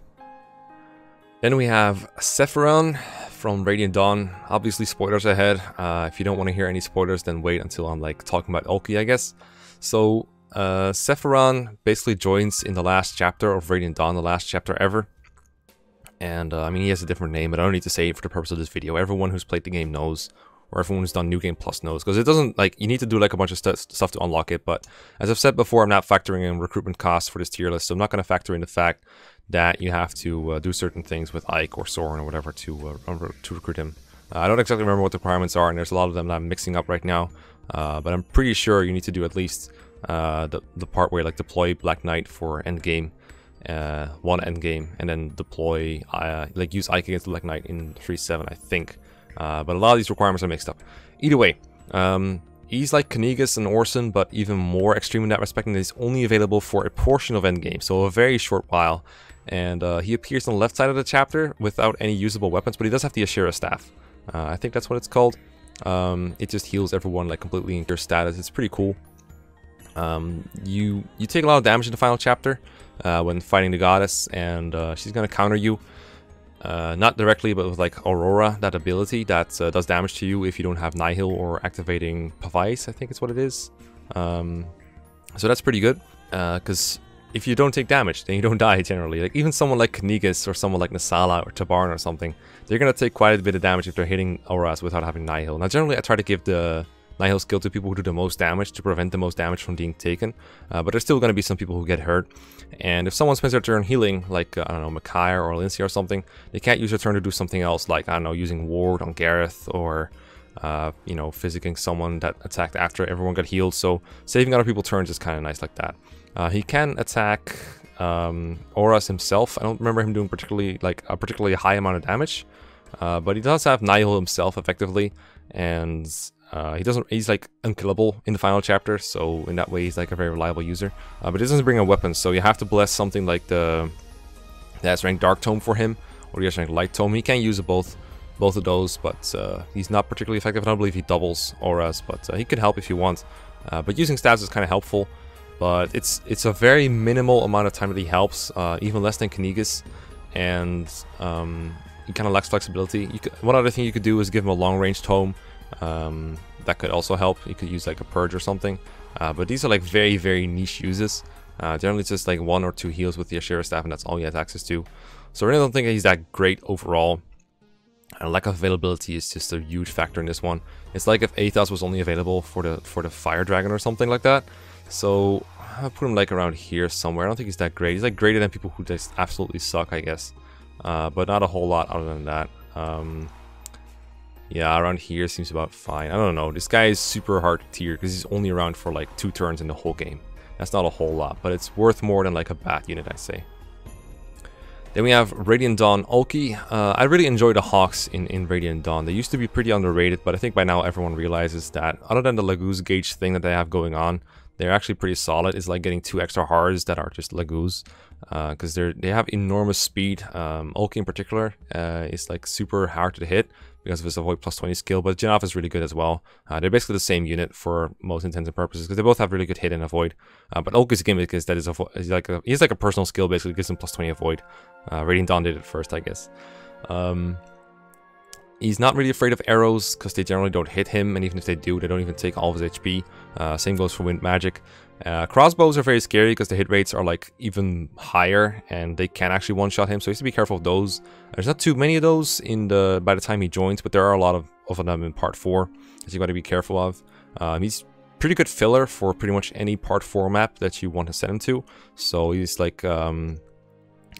Then we have Sephiron from Radiant Dawn. Obviously spoilers ahead. If you don't want to hear any spoilers, then wait until I'm like talking about Ulki, I guess. So Sephiron basically joins in the last chapter of Radiant Dawn, the last chapter ever. And I mean, he has a different name, but I don't need to say it for the purpose of this video. Everyone who's played the game knows, or everyone who's done New Game Plus knows, because it doesn't, like, you need to do like a bunch of stuff to unlock it. But as I've said before, I'm not factoring in recruitment costs for this tier list, so I'm not going to factor in the fact that you have to do certain things with Ike or Soren or whatever to recruit him. I don't exactly remember what the requirements are, and there's a lot of them that I'm mixing up right now, but I'm pretty sure you need to do at least the part where you like deploy Black Knight for endgame, one endgame, and then deploy like use Ike against the Black Knight in 3-7, I think. But a lot of these requirements are mixed up. Either way, he's like Knigas and Orson, but even more extreme in that respect, and he's only available for a portion of endgame, so a very short while. And he appears on the left side of the chapter without any usable weapons, but he does have the Ashera staff. I think that's what it's called. It just heals everyone like completely in your status. It's pretty cool. You take a lot of damage in the final chapter when fighting the goddess, and she's gonna counter you. Not directly, but with like Aurora, that ability that does damage to you if you don't have Nihil or activating Pavice, I think is what it is. So that's pretty good, because if you don't take damage, then you don't die generally. Like even someone like Knigas or someone like Nasala or Tabarn or something, they're gonna take quite a bit of damage if they're hitting Auras without having Nihil. Now generally I try to give the Nihil skill to people who do the most damage to prevent the most damage from being taken, but there's still going to be some people who get hurt, and if someone spends their turn healing, like I don't know, Mekkah or Lindsay or something, they can't use their turn to do something else, like I don't know, using ward on Gareth, or you know, physicking someone that attacked after everyone got healed. So saving other people's turns is kind of nice like that. He can attack Auras himself. I don't remember him doing particularly a particularly high amount of damage, but he does have Nihil himself effectively, and he's like unkillable in the final chapter, so in that way he's like a very reliable user. But it doesn't bring a weapon, so you have to bless something like the S-rank Dark Tome for him, or the S-rank Light Tome. He can use both of those, but he's not particularly effective. I don't believe he doubles auras, but he can help if you want. But using stabs is kind of helpful, but it's a very minimal amount of time that he helps, even less than Knigas, and he kind of lacks flexibility. One other thing you could do is give him a long-range tome. That could also help. You could use like a purge or something, but these are like very, very niche uses. Generally it's just like 1 or 2 heals with the Ashera staff, and that's all he has access to. So I really don't think he's that great overall. And lack of availability is just a huge factor in this one. It's like if Aethos was only available for the Fire Dragon or something like that. So I'll put him like around here somewhere. I don't think he's that great. He's like greater than people who just absolutely suck, I guess, but not a whole lot other than that. Yeah, around here seems about fine. I don't know. This guy is super hard to tier because he's only around for like 2 turns in the whole game. That's not a whole lot, but it's worth more than like a bat unit, I say. Then we have Radiant Dawn Ulki. I really enjoy the Hawks in Radiant Dawn. They used to be pretty underrated, but I think by now everyone realizes that other than the Laguz gauge thing that they have going on, they're actually pretty solid. It's like getting 2 extra Hards that are just Laguz, because they have enormous speed. Ulki in particular is like super hard to hit because of his avoid +20 skill, but Jinov is really good as well. They're basically the same unit for most intents and purposes because they both have really good hit and avoid. But Ulki's gimmick is that he's like a personal skill, basically gives him +20 avoid. Radiant Dawn did it first, I guess. He's not really afraid of arrows because they generally don't hit him, and even if they do, they don't even take all of his HP. Same goes for wind magic. Crossbows are very scary because the hit rates are like even higher, and they can actually one-shot him, so he has to be careful of those. There's not too many of those by the time he joins, but there are a lot of them in part 4 that you got to be careful of. He's pretty good filler for pretty much any part 4 map that you want to send him to. So he's like,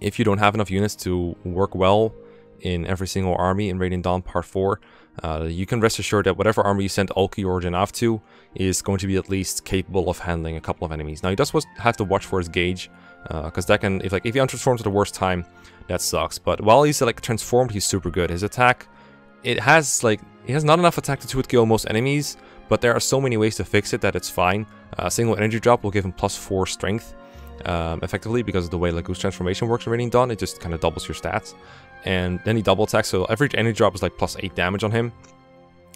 if you don't have enough units to work well in every single army in Radiant Dawn Part 4, you can rest assured that whatever army you send Ulki or Janaf to is going to be at least capable of handling a couple of enemies. Now he does have to watch for his gauge, because that can, if he untransforms at the worst time, that sucks. But while he's like transformed, he's super good. His attack, he has not enough attack to 2-hit kill most enemies, but there are so many ways to fix it that it's fine. A single energy drop will give him +4 strength, effectively, because of the way Lagoose transformation works in Radiant Dawn. It just kind of doubles your stats. And then he double attacks, so every energy drop is like +8 damage on him.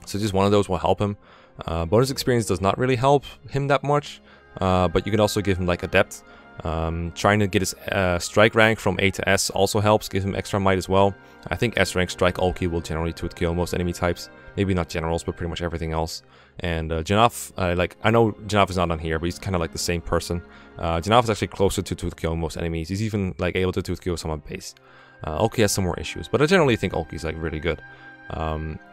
So just one of those will help him. Bonus experience does not really help him that much, but you can also give him like Adept. Trying to get his strike rank from A to S also helps, give him extra might as well. I think S rank strike Ulki will generally 2-hit kill most enemy types. Maybe not generals, but pretty much everything else. And Janaf, I know Janaf is not on here, but he's kind of like the same person. Janaf is actually closer to 2-hit kill most enemies. He's even like able to 2-hit kill some on base. Ulki has some more issues, but I generally think Ulki's like really good.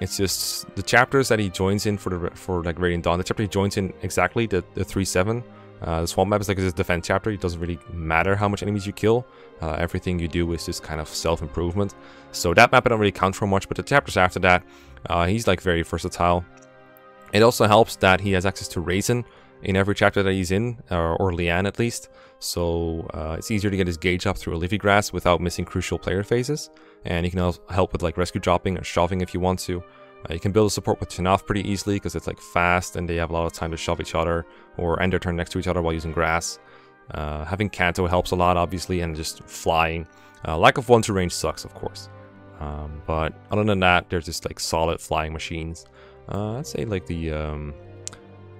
It's just the chapters that he joins in for like Radiant Dawn. The chapter he joins in exactly, the 3-7. The swamp map is like his defense chapter. It doesn't really matter how much enemies you kill. Everything you do is just kind of self-improvement. So that map I don't really count for much, but the chapters after that, he's like very versatile. It also helps that he has access to Raisin in every chapter that he's in, or Liane at least. So it's easier to get his gauge up through a Leafy Grass without missing crucial player phases. And he can also help with like rescue dropping or shoving if you want to. You can build a support with Janaf pretty easily because it's like fast and they have a lot of time to shove each other or end their turn next to each other while using grass. Having Kanto helps a lot, obviously, and just flying. Lack of 1-2 range sucks, of course. But other than that, they're just like solid flying machines. I'd say like the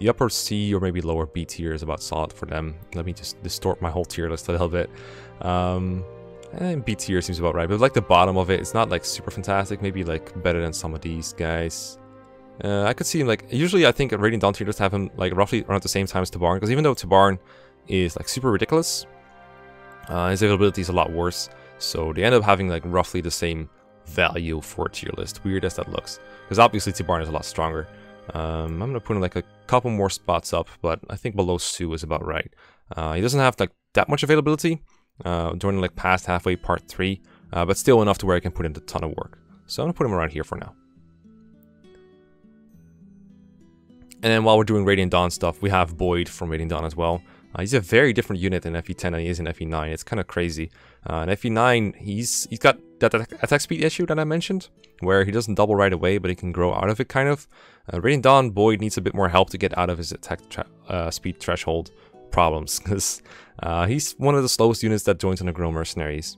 upper C or maybe lower B tier is about solid for them. Let me just distort my whole tier list a little bit. And B tier seems about right, but like the bottom of it, it's not like super fantastic. Maybe like better than some of these guys. I could see him like, usually I think at Radiant Dawn tier just have him like roughly around the same time as Tabarn, because even though Tabarn is like super ridiculous, his availability is a lot worse. So they end up having like roughly the same value for a tier list, weird as that looks, because obviously Tabarn is a lot stronger. I'm gonna put him like a couple more spots up, but I think below Sue is about right. He doesn't have like that much availability during like past halfway part 3, but still enough to where I can put in a ton of work. So I'm gonna put him around here for now. And then while we're doing Radiant Dawn stuff, we have Boyd from Radiant Dawn as well. He's a very different unit in FE10 than he is in FE9. It's kind of crazy. In FE9, he's got that attack speed issue that I mentioned, where he doesn't double right away, but he can grow out of it kind of. Radiant Dawn, Boyd needs a bit more help to get out of his attack speed threshold problems, because he's one of the slowest units that joins on the Grow Mercenaries.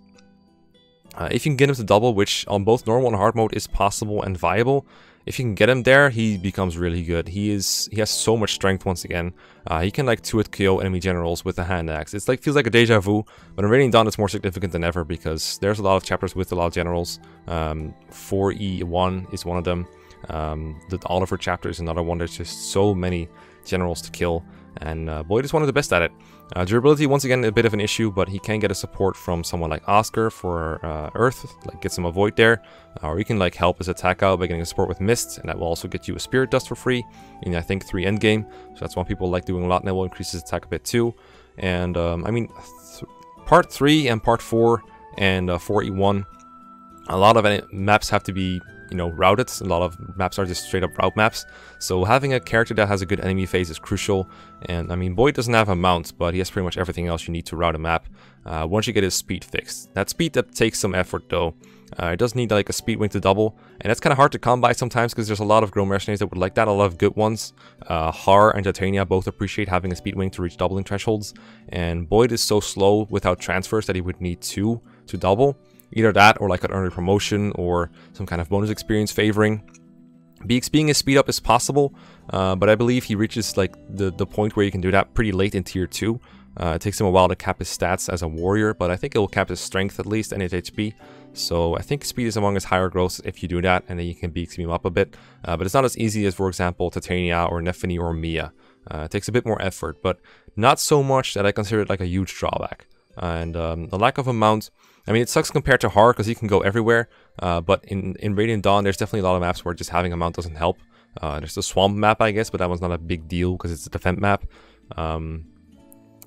If you can get him to double, which on both normal and hard mode is possible and viable, if you can get him there, he becomes really good. He has so much strength once again. He can like 2-hit KO enemy generals with a hand axe. It's like, feels like a deja vu, but in Radiant Dawn it's more significant than ever because there's a lot of chapters with a lot of generals. 4E1 is one of them. The Oliver chapter is another one. There's just so many generals to kill, and Boyd is one of the best at it. Durability, once again, a bit of an issue, but he can get a support from someone like Oscar for Earth, like get some avoid there, or you can like help his attack out by getting a support with Mist, and that will also get you a Spirit Dust for free in I think 3 endgame, so that's why people like doing a lot, and that will increase his attack a bit too. And I mean, part 3 and part 4 and 4E1, a lot of maps have to be, you know, routed. A lot of maps are just straight up route maps, so having a character that has a good enemy phase is crucial. And I mean, Boyd doesn't have a mount, but he has pretty much everything else you need to route a map once you get his speed fixed. That speed, that takes some effort though. It does need like a speed wing to double, and that's kind of hard to come by sometimes because there's a lot of Grow Mercenaries that would like that, a lot of good ones. Har and Titania both appreciate having a speed wing to reach doubling thresholds, and Boyd is so slow without transfers that he would need 2 to double. Either that or like an early promotion or some kind of bonus experience favoring. BXPing his speed up is possible, but I believe he reaches like the point where you can do that pretty late in tier 2. It takes him a while to cap his stats as a warrior, but I think it will cap his strength at least and his HP. So I think speed is among his higher growths if you do that, and then you can beat him up a bit. But it's not as easy as, for example, Titania or Nefany or Mia. It takes a bit more effort, but not so much that I consider it like a huge drawback. And the lack of a mount, I mean, it sucks compared to Hard because he can go everywhere. But in Radiant Dawn, there's definitely a lot of maps where just having a mount doesn't help. There's the Swamp map, I guess, but that one's not a big deal because it's a defense map.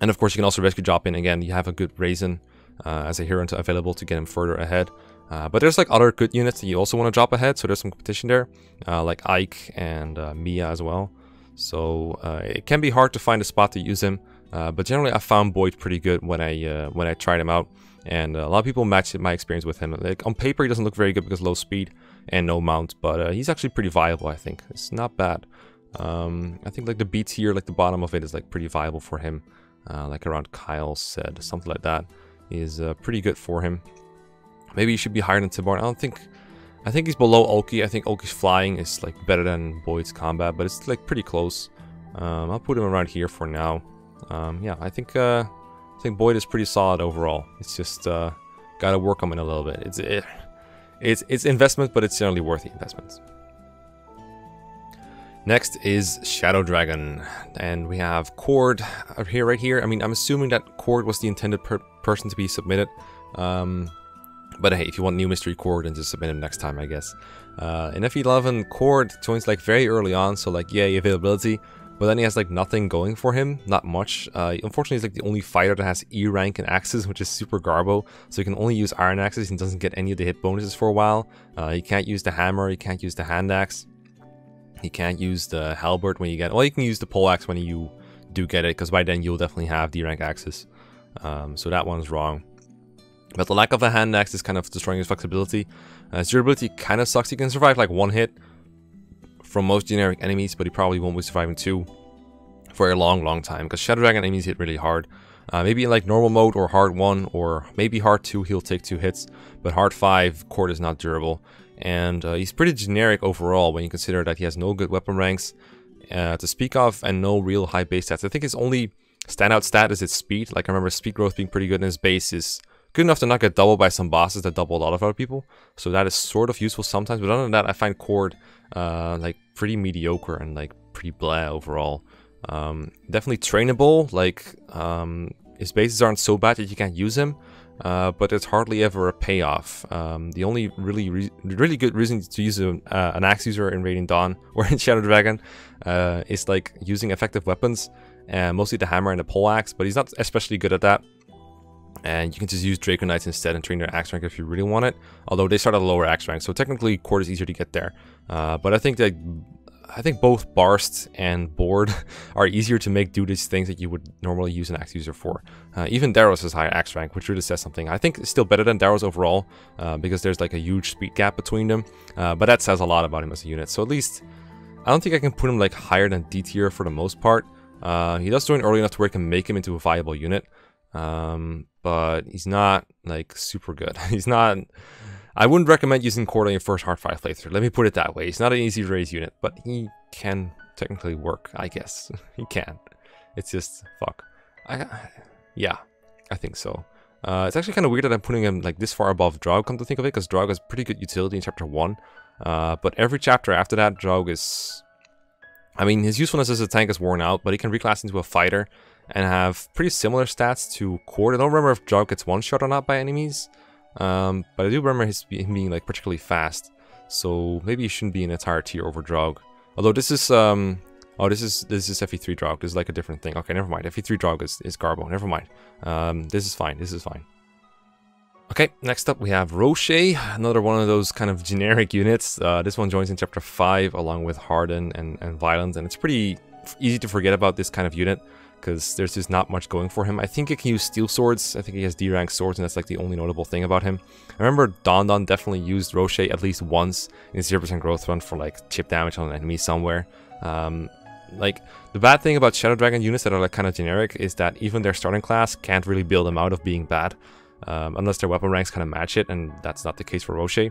And of course, you can also rescue drop in. Again, you have a good Raisin as a hero available to get him further ahead. But there's like other good units that you also want to drop ahead, so there's some competition there, like Ike and Mia as well. So it can be hard to find a spot to use him, but generally I found Boyd pretty good when I tried him out, and a lot of people matched my experience with him. Like on paper, he doesn't look very good because low speed and no mount, but he's actually pretty viable. I think it's not bad. I think like the B tier, like the bottom of it, is like pretty viable for him. Like around Kyle said, something like that is pretty good for him. Maybe he should be higher than Tiborn. I think he's below Oki. I think Oki's flying is like better than Boyd's combat, but it's like pretty close. I'll put him around here for now. Yeah, I think Boyd is pretty solid overall. It's just gotta work on him a little bit. It's investment, but it's generally worth the investments. Next is Shadow Dragon, and we have Cord here, right here. I mean, I'm assuming that Cord was the intended person to be submitted. But hey, if you want new mystery Cord, then just submit him next time, I guess. In FE11, Cord joins like very early on, so like yay availability. But then he has like nothing going for him, not much. Unfortunately, he's like the only fighter that has E rank and axes, which is super garbo. So he can only use iron axes and doesn't get any of the hit bonuses for a while. He can't use the hammer, he can't use the hand axe. He can't use the halberd when you get... Well, you can use the pole axe when you do get it, because by then you'll definitely have D rank axes. So that one's wrong. But the lack of a hand axe is kind of destroying his flexibility. His durability kind of sucks. He can survive like one hit from most generic enemies, but he probably won't be surviving two for a long time, because Shadow Dragon enemies hit really hard. Maybe in like normal mode or hard 1 or maybe hard 2 he'll take 2 hits, but hard 5 Cord is not durable. And he's pretty generic overall when you consider that he has no good weapon ranks to speak of and no real high base stats. I think his only standout stat is its speed. Like I remember speed growth being pretty good, and his base is good enough to not get doubled by some bosses that double a lot of other people. So that is sort of useful sometimes, but other than that I find Cord like pretty mediocre and like pretty blah overall. Definitely trainable, like his bases aren't so bad that you can't use him. But it's hardly ever a payoff. The only really good reason to use an axe user in Radiant Dawn or in Shadow Dragon is like using effective weapons, and mostly the hammer and the pole axe, but he's not especially good at that. And you can just use Draco Knights instead and train their axe rank if you really want it, although they start at a lower axe rank, so technically Cord is easier to get there. But I think both Barst and Board are easier to make do these things that you would normally use an axe user for. Even Daros has higher axe rank, which really says something. I think it's still better than Daros overall, because there's like a huge speed gap between them. But that says a lot about him as a unit. So at least, I don't think I can put him like higher than D tier for the most part. He does join early enough to where I can make him into a viable unit. But he's not like super good. He's not... I wouldn't recommend using Cord on your first hard 5 playthrough. Let me put it that way. He's not an easy to raise unit, but he can technically work, I guess. He can. It's just, fuck. Yeah, I think so. It's actually kind of weird that I'm putting him like this far above Draug, come to think of it, because Draug has pretty good utility in chapter 1. But every chapter after that, Draug is... I mean, his usefulness as a tank is worn out, but he can reclass into a fighter and have pretty similar stats to Cord. I don't remember if Draug gets one-shot or not by enemies. But I do remember him being like particularly fast, so maybe he shouldn't be an entire tier over Draug. Although this is this is FE3 Draug. This is like a different thing. Okay, never mind. FE3 Draug is Garbo. Never mind. This is fine. This is fine. Okay, next up we have Roche, another one of those kind of generic units. This one joins in chapter 5 along with Harden and Violent, and it's pretty easy to forget about this kind of unit, because there's just not much going for him. I think he can use steel swords. I think he has D rank swords, and that's like the only notable thing about him. I remember Don definitely used Roche at least once in his 0% growth run for like chip damage on an enemy somewhere. Like the bad thing about Shadow Dragon units that are like kind of generic is that even their starting class can't really build them out of being bad, unless their weapon ranks kind of match it, and that's not the case for Roche.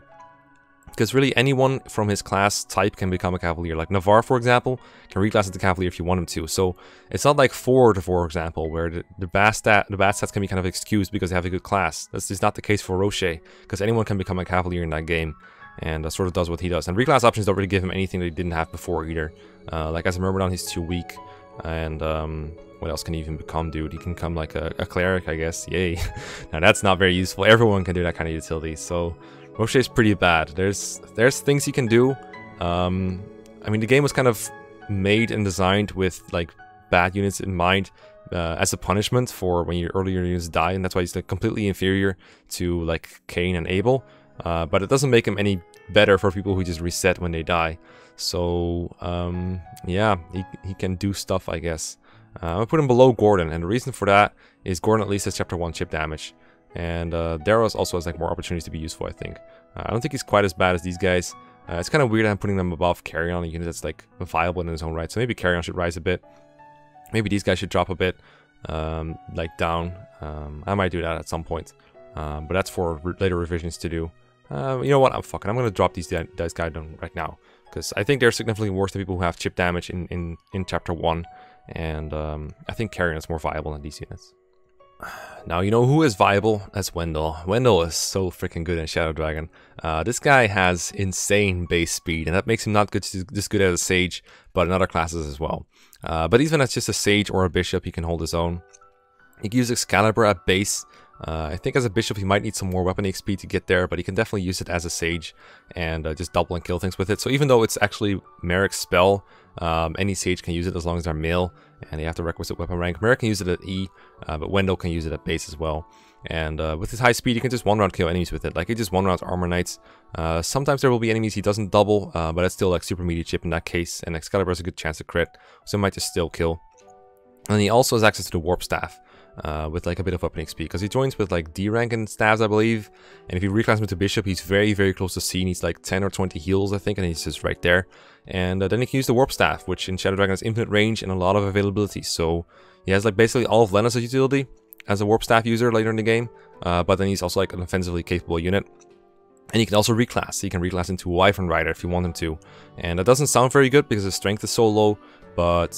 Because really anyone from his class type can become a Cavalier. Like Navarre, for example, can reclass into Cavalier if you want him to. So it's not like Ford, for example, where the bad stats can be kind of excused because they have a good class. That's just not the case for Roche, because anyone can become a Cavalier in that game. And sort of does what he does. And reclass options don't really give him anything that he didn't have before either. Like as a Myrmidon, he's too weak. And what else can he even become, dude? He can become like a cleric, I guess. Yay. Now that's not very useful. Everyone can do that kind of utility. So Roche is pretty bad. There's things he can do. I mean, the game was kind of made and designed with like bad units in mind as a punishment for when your earlier units die, and that's why he's like completely inferior to like Cain and Abel. But it doesn't make him any better for people who just reset when they die. So yeah, he can do stuff, I guess. I'll put him below Gordon, and the reason for that is Gordon at least has chapter 1 chip damage. And Daros also has like more opportunities to be useful, I think. I don't think he's quite as bad as these guys. It's kind of weird I'm putting them above Carrion, a unit that's like viable in his own right. So maybe Carrion should rise a bit. Maybe these guys should drop a bit, like down. I might do that at some point. But that's for later revisions to do. You know what? I'm going to drop these guys down right now. Because I think they're significantly worse than people who have chip damage in chapter 1. And I think Carrion is more viable than these units. Now, you know who is viable? That's Wendell. Wendell is so freaking good in Shadow Dragon. This guy has insane base speed, and that makes him not just good as a Sage, but in other classes as well. But even as just a Sage or a Bishop, he can hold his own. He can use Excalibur at base. I think as a Bishop he might need some more weapon XP to get there, but he can definitely use it as a Sage and just double and kill things with it. So even though it's actually Merrick's spell, any Sage can use it as long as they're male and they have the requisite weapon rank. Merrick can use it at E, but Wendell can use it at base as well. And with his high speed, he can just one-round kill enemies with it. Like, he just one-rounds Armor Knights. Sometimes there will be enemies he doesn't double, but it's still like super meaty chip in that case, and Excalibur has a good chance to crit, so he might just still kill. And he also has access to the Warp Staff. With like a bit of weapon XP, because he joins with like D rank and staves, I believe, and if you reclass him to Bishop, he's very close to C. He's like 10 or 20 heals, I think, and he's just right there. And then he can use the Warp Staff, which in Shadow Dragon has infinite range and a lot of availability, so he has like basically all of Lena's utility as a Warp Staff user later in the game, but then he's also like an offensively capable unit. And he can also reclass. He can reclass into Wyvern Rider if you want him to. And that doesn't sound very good because his strength is so low. But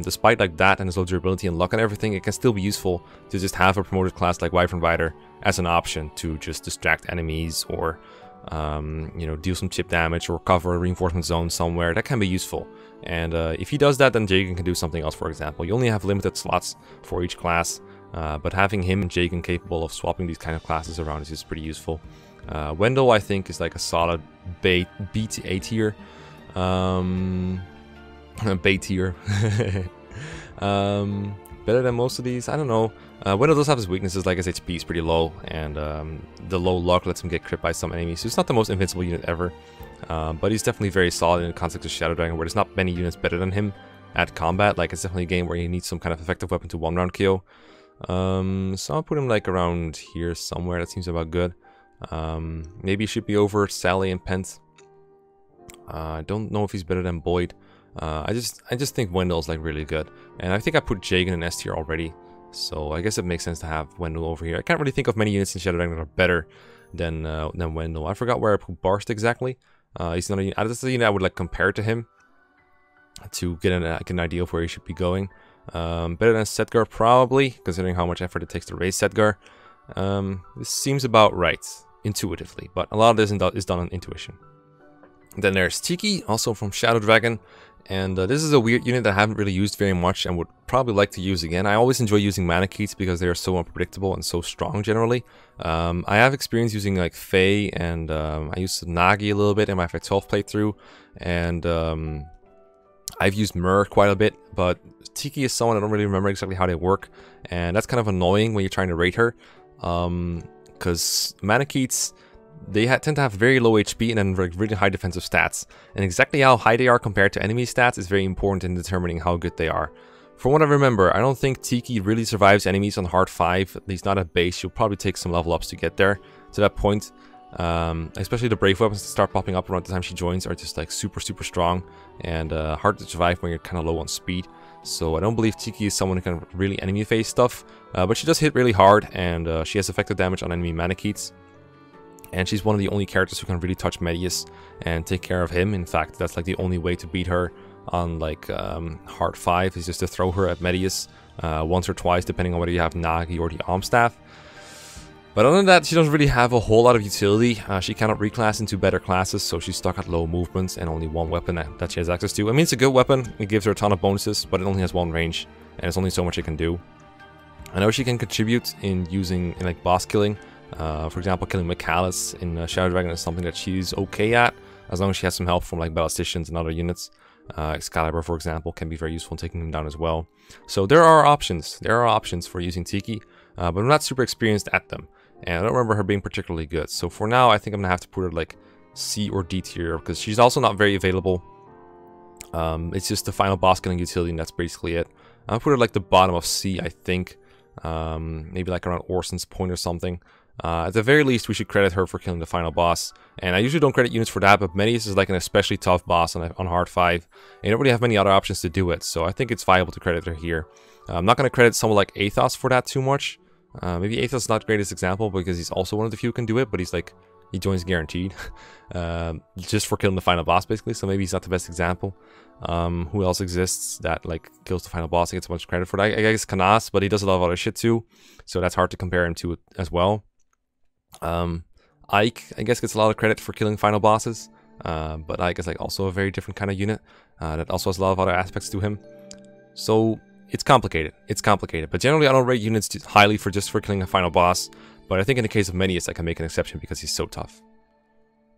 despite like that and his low durability and luck and everything, it can still be useful to just have a promoted class like Wyvern Rider as an option to just distract enemies or you know, deal some chip damage or cover a reinforcement zone somewhere. That can be useful. And if he does that, then Jagan can do something else, for example. You only have limited slots for each class, but having him and Jagan capable of swapping these kind of classes around is just pretty useful. Wendell, I think, is like a solid B to A tier. B tier. Better than most of these, I don't know. Wendell does have his weaknesses, like his HP is pretty low, and the low luck lets him get crit by some enemies. So it's not the most invincible unit ever, but he's definitely very solid in the context of Shadow Dragon, where there's not many units better than him at combat. Like, it's definitely a game where you need some kind of effective weapon to one-round kill. So I'll put him like around here somewhere. That seems about good. Maybe he should be over Sally and Pent. I don't know if he's better than Boyd. I just think Wendell's like really good, and I think I put Jagan in S tier already, so I guess it makes sense to have Wendell over here. I can't really think of many units in Shadow Dragon that are better than Wendell. I forgot where I put Barst exactly. He's not a unit. This is a unit I would like compare to him to get an idea of where he should be going. Better than Sedgar probably, considering how much effort it takes to raise Sedgar. This seems about right intuitively, but a lot of this is done on intuition. Then there's Tiki, also from Shadow Dragon, and this is a weird unit that I haven't really used very much and would probably like to use again. I always enjoy using Mcallis because they are so unpredictable and so strong generally. I have experience using like Faye, and I used Nagi a little bit in my FE8 playthrough, and I've used Myrrh quite a bit, but Tiki is someone I don't really remember exactly how they work, and that's kind of annoying when you're trying to rate her, because Mcallis, they tend to have very low HP and then really high defensive stats. And exactly how high they are compared to enemy stats is very important in determining how good they are. From what I remember, I don't think Tiki really survives enemies on hard 5, at least not at base. She'll probably take some level ups to get there to that point. Especially the brave weapons that start popping up around the time she joins are just like super strong and hard to survive when you're kind of low on speed. So I don't believe Tiki is someone who can really enemy phase stuff, but she does hit really hard, and she has effective damage on enemy Mcallis. And she's one of the only characters who can really touch Medius and take care of him. In fact, that's like the only way to beat her on like Heart 5 is just to throw her at Medius once or twice, depending on whether you have Nagi or the Staff. But other than that, she doesn't really have a whole lot of utility. She cannot reclass into better classes, so she's stuck at low movements and only one weapon that she has access to. I mean, it's a good weapon. It gives her a ton of bonuses, but it only has one range, and there's only so much it can do. I know she can contribute in using like boss killing. For example, killing Mcallis in Shadow Dragon is something that she's okay at, as long as she has some help from like ballisticians and other units. Excalibur, for example, can be very useful in taking him down as well. So there are options. There are options for using Tiki, but I'm not super experienced at them. And I don't remember her being particularly good. So for now, I think I'm going to have to put her like C or D tier, because she's also not very available. It's just the final boss killing utility, and that's basically it. I'll put her like the bottom of C, I think. Maybe like around Orson's point or something. At the very least, we should credit her for killing the final boss. And I usually don't credit units for that, but Mekkah is like an especially tough boss on Hard 5. And you don't really have many other options to do it, so I think it's viable to credit her here. I'm not going to credit someone like Athos for that too much. Maybe Athos is not the greatest example, because he's also one of the few who can do it, but he's like, he joins guaranteed. Just for killing the final boss, basically, so maybe he's not the best example. Who else exists that like kills the final boss and gets so much credit for that? I guess Canas, but he does a lot of other shit too, so that's hard to compare him to as well. Ike, I guess, gets a lot of credit for killing final bosses, but Ike is like also a very different kind of unit that also has a lot of other aspects to him. So it's complicated. It's complicated, but generally I don't rate units highly for just for killing a final boss. But I think in the case of Mekkah, I can make an exception because he's so tough.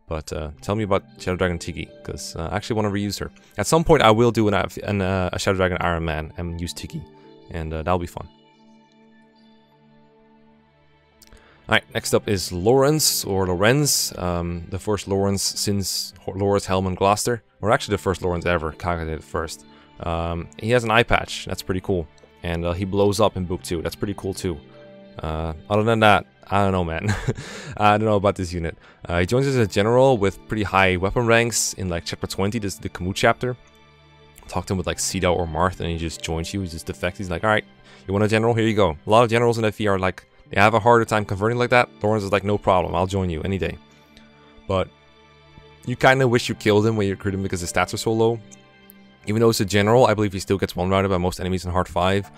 But tell me about Shadow Dragon Tiki, because I actually want to reuse her. At some point I will do a Shadow Dragon Iron Man and use Tiki, and that'll be fun. Alright, next up is Lorenz, or Lorenz, the first Lorenz since Lorenz, Helm, and Gloucester, or actually the first Lorenz ever, calculated first. He has an eye patch, that's pretty cool, and he blows up in Book 2, that's pretty cool too. Other than that, I don't know, man. I don't know about this unit. He joins as a general with pretty high weapon ranks in like chapter 20, this is the Kamui chapter. Talk to him with like Sita or Marth, and he just joins you, he just defects, he's like, alright, you want a general? Here you go. A lot of generals in FE are like, they have a harder time converting like that. Lorenz is like, no problem, I'll join you any day. But you kind of wish you killed him when you recruit him because his stats are so low. Even though it's a general, I believe he still gets one-rounded by most enemies in Hard 5.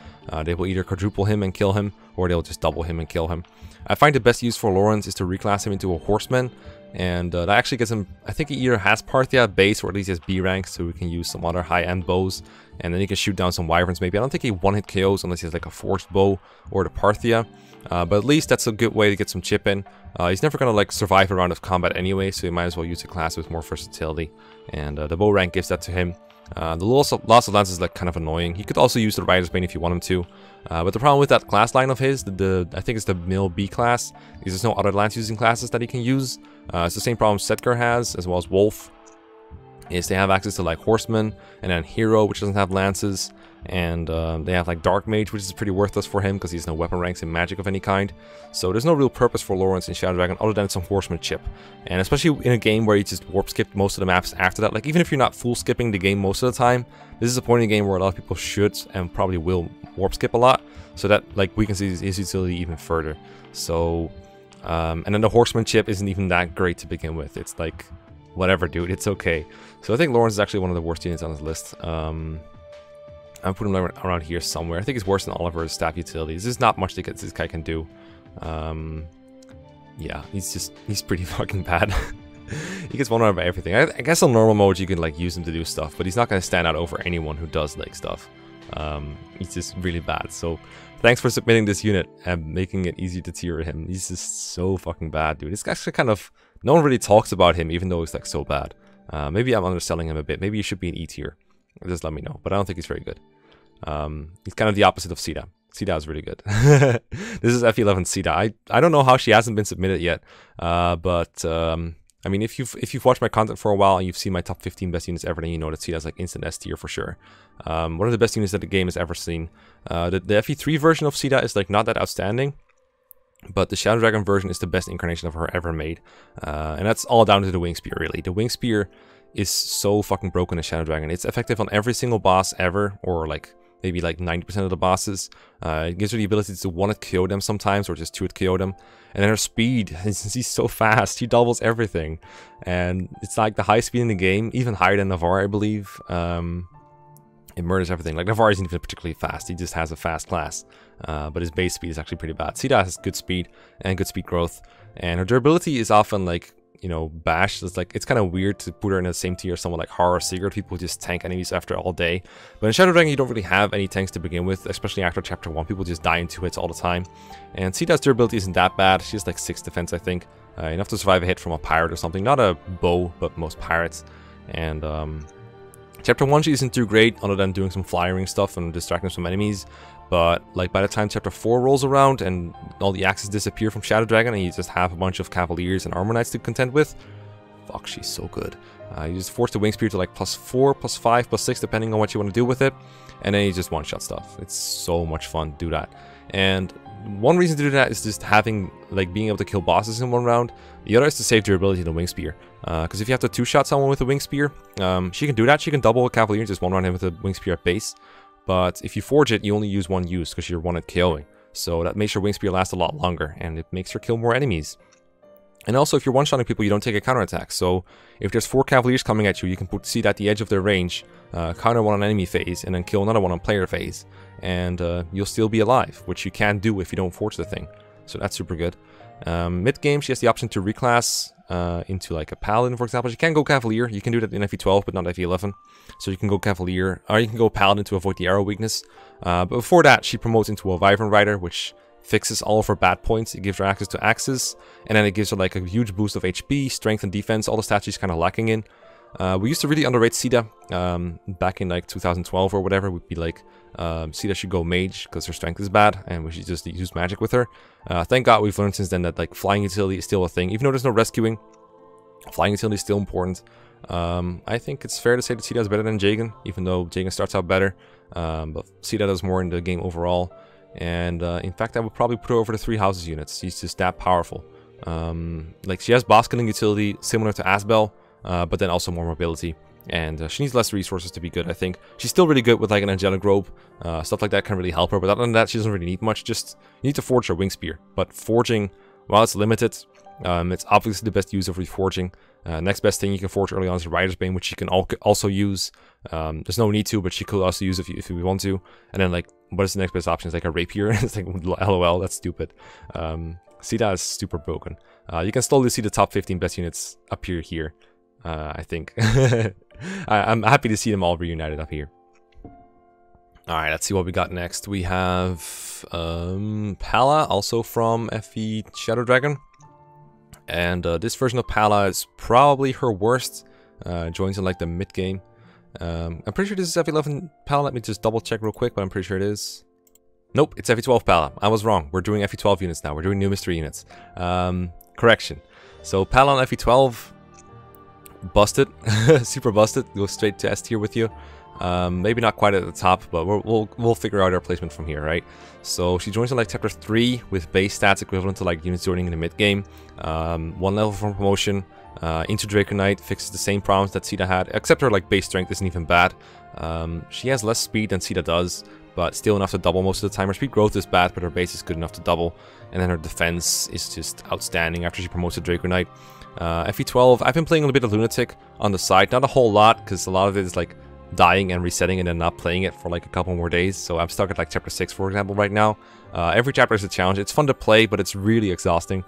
They will either quadruple him and kill him, or they'll just double him and kill him. I find the best use for Lorenz is to reclass him into a horseman, and that actually gets him, I think he either has Parthia at base, or at least he has B rank, so we can use some other high-end bows, and then he can shoot down some wyverns maybe. I don't think he one-hit KOs unless he has like a forged bow or the Parthia, but at least that's a good way to get some chip in. He's never going to like survive a round of combat anyway, so you might as well use a class with more versatility, and the bow rank gives that to him. The loss of lance is like kind of annoying. He could also use the Rider's Bane if you want him to, but the problem with that class line of his, I think it's the Mill B class, is there's no other lance using classes that he can use. It's the same problem Setgar has, as well as Wolf, is they have access to like Horseman, and then Hero, which doesn't have lances, and they have like Dark Mage, which is pretty worthless for him because he has no weapon ranks in magic of any kind. So there's no real purpose for Lorenz in Shadow Dragon other than some Horseman chip. And especially in a game where you just warp skipped most of the maps after that, like even if you're not full skipping the game most of the time, this is a point in the game where a lot of people should and probably will warp skip a lot, so that like we can see his utility even further. So and then the Horseman chip isn't even that great to begin with. It's like whatever, dude, it's okay. So I think Lorenz is actually one of the worst units on this list. I'm putting him around here somewhere. I think it's worse than Oliver's staff utilities. There's not much that this guy can do. Yeah, he's pretty fucking bad. He gets one out of everything. I guess on normal mode you can like use him to do stuff, but he's not going to stand out over anyone who does like stuff. He's just really bad. So thanks for submitting this unit and making it easy to tier him. He's just so fucking bad, dude. It's actually kind of, no one really talks about him even though he's like so bad. Maybe I'm underselling him a bit. Maybe he should be an E tier. Just let me know. But I don't think he's very good. He's kind of the opposite of Sita. Sita is really good. This is FE11 Sita. I don't know how she hasn't been submitted yet. I mean, if you've watched my content for a while and you've seen my top 15 best units ever, then you know that Sita is like instant S tier for sure. One of the best units that the game has ever seen. The FE3 version of Sita is like not that outstanding, but the Shadow Dragon version is the best incarnation of her ever made. And that's all down to the Wing Spear, really. The Wing Spear is so fucking broken in Shadow Dragon. It's effective on every single boss ever, or like maybe like 90% of the bosses. It gives her the ability to 1-hit KO them sometimes, or just 2-hit KO them. And then her speed, she's so fast, she doubles everything. And it's like the highest speed in the game, even higher than Navarre, I believe. It murders everything. Like, Navarre isn't even particularly fast, he just has a fast class. But his base speed is actually pretty bad. Sita has good speed and good speed growth. And her durability is often like, you know, bash. It's like, it's kind of weird to put her in the same tier as someone like Horror or Sigurd, people who just tank enemies after all day. But in Shadow Dragon, you don't really have any tanks to begin with, especially after Chapter 1. People just die in 2 hits all the time. And Sita's durability isn't that bad. She has like 6 defense, I think. Enough to survive a hit from a pirate or something. Not a bow, but most pirates. And Chapter 1, she isn't too great, other than doing some flying stuff and distracting some enemies. But like by the time Chapter 4 rolls around and all the axes disappear from Shadow Dragon and you just have a bunch of Cavaliers and Armor Knights to contend with, fuck, she's so good. You just force the Wing Spear to like +4, +5, +6, depending on what you want to do with it. And then you just one-shot stuff. It's so much fun to do that. And one reason to do that is just having, like, being able to kill bosses in one round. The other is to save durability in the Wing Spear. Because if you have to 2-shot someone with a Wing Spear, she can do that. She can double a Cavalier and just one-run him with a Wing Spear at base. But if you forge it, you only use one use because you're 1-hit KOing. So that makes your Wing Spear last a lot longer, and it makes her kill more enemies. And also, if you're one-shotting people, you don't take a counterattack. So if there's 4 Cavaliers coming at you, you can put seat at the edge of their range, counter one on enemy phase, and then kill another one on player phase. And you'll still be alive, which you can't do if you don't forge the thing. So that's super good. Mid-game, she has the option to reclass into like a Paladin, for example. She can go Cavalier. You can do that in FE12, but not FE11. So you can go Cavalier, or you can go Paladin to avoid the arrow weakness. But before that, she promotes into a Wyvern Rider, which fixes all of her bad points. It gives her access to axes, and then it gives her like a huge boost of HP, strength, and defense, all the stats she's kind of lacking in. We used to really underrate Sita back in like 2012 or whatever. We'd be like, Sita should go mage because her strength is bad, and we should just use magic with her. Thank God we've learned since then that like flying utility is still a thing. Even though there's no rescuing, flying utility is still important. I think it's fair to say that Sita is better than Jagan, even though Jagan starts out better. But Sita does more in the game overall. And in fact, I would probably put her over the 3 houses units. She's just that powerful. Like, she has boss killing utility similar to Asbel, but then also more mobility. And she needs less resources to be good, I think. She's still really good with like an Angelic Robe. Stuff like that can really help her, but other than that, she doesn't really need much. Just, you need to forge her Wing Spear. But forging, while it's limited, it's obviously the best use of reforging. Next best thing you can forge early on is Rider's Bane, which you can also use. There's no need to, but she could also use if you want to. And then like, what is the next best option? It's like a Rapier. It's like, lol, that's stupid. Sita is super broken. You can slowly see the top 15 best units appear here, I think. I'm happy to see them all reunited up here. Alright, let's see what we got next. We have Pala, also from FE Shadow Dragon. And this version of Pala is probably her worst. Joins in like the mid game. I'm pretty sure this is FE11 Pala. Let me just double check real quick, but I'm pretty sure it is. Nope, it's FE12 Pala. I was wrong. We're doing FE12 units now. We're doing new mystery units. Correction. So Pala on FE12, busted. Super busted. Go straight to S tier with you. Maybe not quite at the top, but we'll figure out our placement from here, right? So she joins in like Chapter 3 with base stats equivalent to like units joining in the mid game. 1 level from promotion. Into Draconite, fixes the same problems that Sita had, except her like base strength isn't even bad. She has less speed than Sita does, but still enough to double most of the time. Her speed growth is bad, but her base is good enough to double. And then her defense is just outstanding after she promotes to Draconite. FE12, I've been playing a little bit of Lunatic on the side, not a whole lot, because a lot of it is like dying and resetting and then not playing it for like a couple more days. So I'm stuck at like Chapter 6, for example, right now. Every chapter is a challenge. It's fun to play, but it's really exhausting.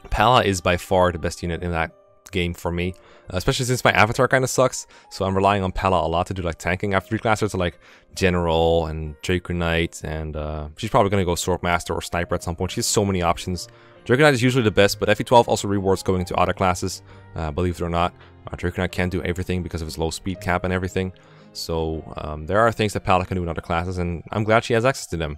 Pala is by far the best unit in that game for me, especially since my avatar kind of sucks, so I'm relying on Pala a lot to do like tanking. I've reclassed her to like General and Draconite, and she's probably going to go Swordmaster or Sniper at some point. She has so many options. Draconite is usually the best, but FE12 also rewards going to other classes, believe it or not. Draconite can't do everything because of his low speed cap and everything, so there are things that Pala can do in other classes, and I'm glad she has access to them.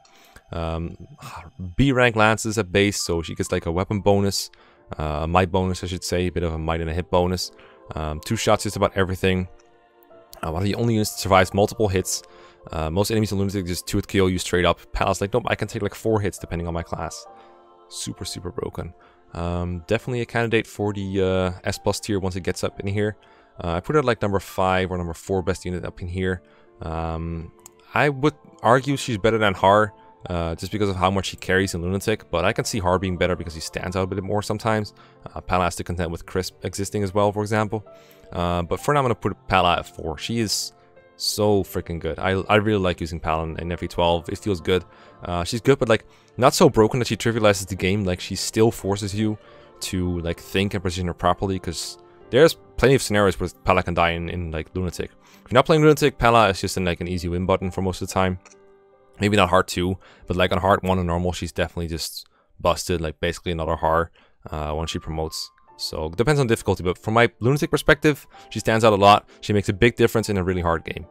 B rank lances at base, so she gets like a weapon bonus, might bonus I should say, a bit of a might and a hit bonus. 2 shots just about everything. One of the only units that survives multiple hits. Most enemies in Lunatic just 2-hit KO you straight up. Pala's like, nope, I can take like 4 hits depending on my class. Super, super broken. Definitely a candidate for the S+ tier once it gets up in here. I put it at like number 5 or number 4 best unit up in here. I would argue she's better than Har, just because of how much she carries in Lunatic, but I can see Har being better because he stands out a bit more sometimes. Pala has to contend with Crisp existing as well, for example. But for now, I'm going to put Pala at 4. She is so freaking good. I really like using Pala in FE12. It feels good. She's good, but like not so broken that she trivializes the game. Like she still forces you to like think and position her properly, because there's plenty of scenarios where Pala can die in like Lunatic. If you're not playing Lunatic, Pala is just like an easy win button for most of the time. Maybe not Heart 2, but like on Heart 1 and normal, she's definitely just busted, like basically another Har once she promotes. So it depends on difficulty, but from my Lunatic perspective, she stands out a lot. She makes a big difference in a really hard game.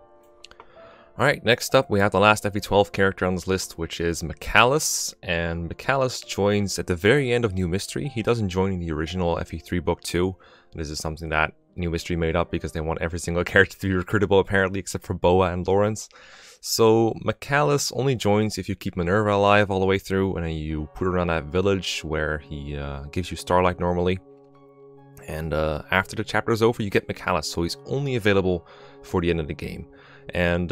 Alright, next up we have the last FE12 character on this list, which is Mcallis. And Mcallis joins at the very end of New Mystery. He doesn't join in the original FE3 book 2. This is something that New Mystery made up because they want every single character to be recruitable apparently, except for Boa and Lawrence. So Mcallis only joins if you keep Minerva alive all the way through, and then you put her on that village where he gives you Starlight normally. And after the chapter is over, you get Mcallis, so he's only available for the end of the game. And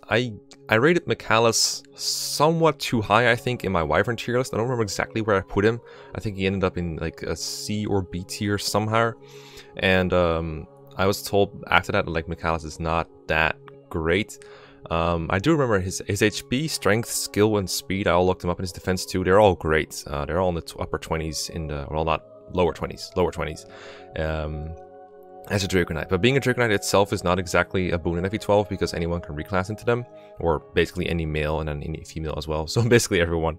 I rated Mcallis somewhat too high, I think, in my Wyvern tier list. I don't remember exactly where I put him. I think he ended up in like a C or B tier somehow. And I was told after that, like, Mcallis is not that great. I do remember his HP, strength, skill, and speed. I all looked him up in his defense too. They're all great. They're all in the upper 20s, in the, well, not lower 20s, lower 20s. As a Draconite. But being a Draconite itself is not exactly a boon in FE12 because anyone can reclass into them, or basically any male and then any female as well. So basically everyone.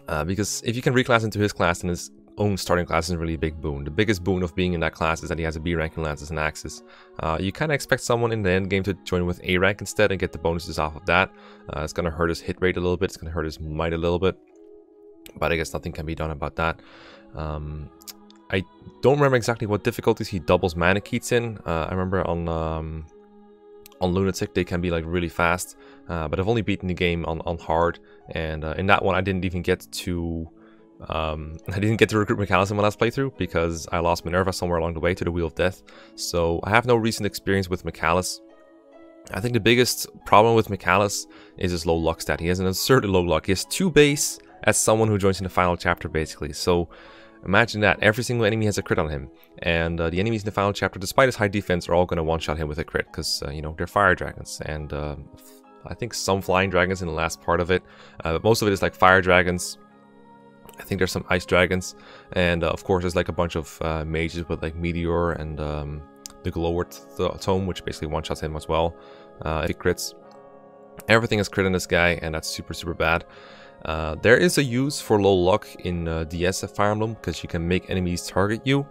Because if you can reclass into his class, then his own starting class is a really big boon. The biggest boon of being in that class is that he has a B rank in lances and axes. You kind of expect someone in the end game to join with A rank instead and get the bonuses off of that. It's going to hurt his hit rate a little bit. It's going to hurt his might a little bit. But I guess nothing can be done about that. I don't remember exactly what difficulties he doubles Manicheats in. I remember on Lunatic they can be like really fast, but I've only beaten the game on hard, and in that one I didn't even get to recruit Mcallis in my last playthrough because I lost Minerva somewhere along the way to the Wheel of Death. So I have no recent experience with Mcallis. I think the biggest problem with Mcallis is his low luck stat. He has an absurdly low luck. He has 2 base as someone who joins in the final chapter basically. So imagine that. Every single enemy has a crit on him. And the enemies in the final chapter, despite his high defense, are all going to one-shot him with a crit. Because, you know, they're fire dragons. And I think some flying dragons in the last part of it. But most of it is like fire dragons. I think there's some ice dragons. And of course, there's like a bunch of mages with like Meteor and the Glowwort Tome, which basically one-shots him as well. It crits. Everything is crit on this guy, and that's super, super bad. There is a use for low luck in DS of Fire Emblem, because you can make enemies target you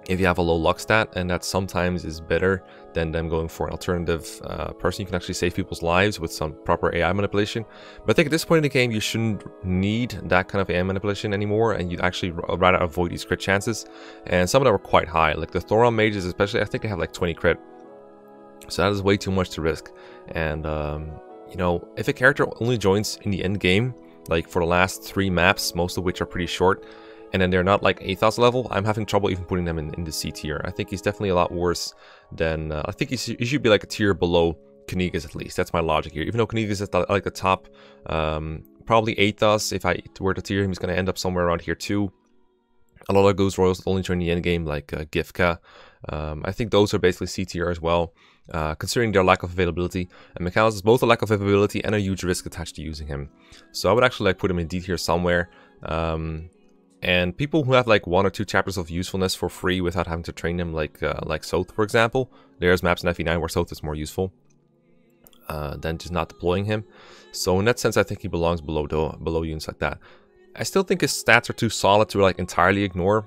if you have a low luck stat, and that sometimes is better than them going for an alternative person. You can actually save people's lives with some proper AI manipulation. But I think at this point in the game, you shouldn't need that kind of AI manipulation anymore, and you'd actually rather avoid these crit chances. And some of them are quite high, like the Thoron mages especially. I think they have like 20 crit, so that is way too much to risk. And you know, if a character only joins in the end game, like for the last 3 maps, most of which are pretty short, and then they're not like Athos level, I'm having trouble even putting them in the C tier. I think he's definitely a lot worse than... I think he should be like a tier below Knigas at least. That's my logic here. Even though Knigas is like the top, probably Athos, if I were to tier him, he's going to end up somewhere around here too. A lot of Ghost Royals that only join the end game, like Gifka. I think those are basically C tier as well, considering their lack of availability. And Mcallis is both a lack of availability and a huge risk attached to using him. So I would actually like put him in D tier somewhere. And people who have like 1 or 2 chapters of usefulness for free without having to train them, like Soth, for example. There's maps in FE9 where Soth is more useful than just not deploying him. So in that sense, I think he belongs below units like that. I still think his stats are too solid to like entirely ignore.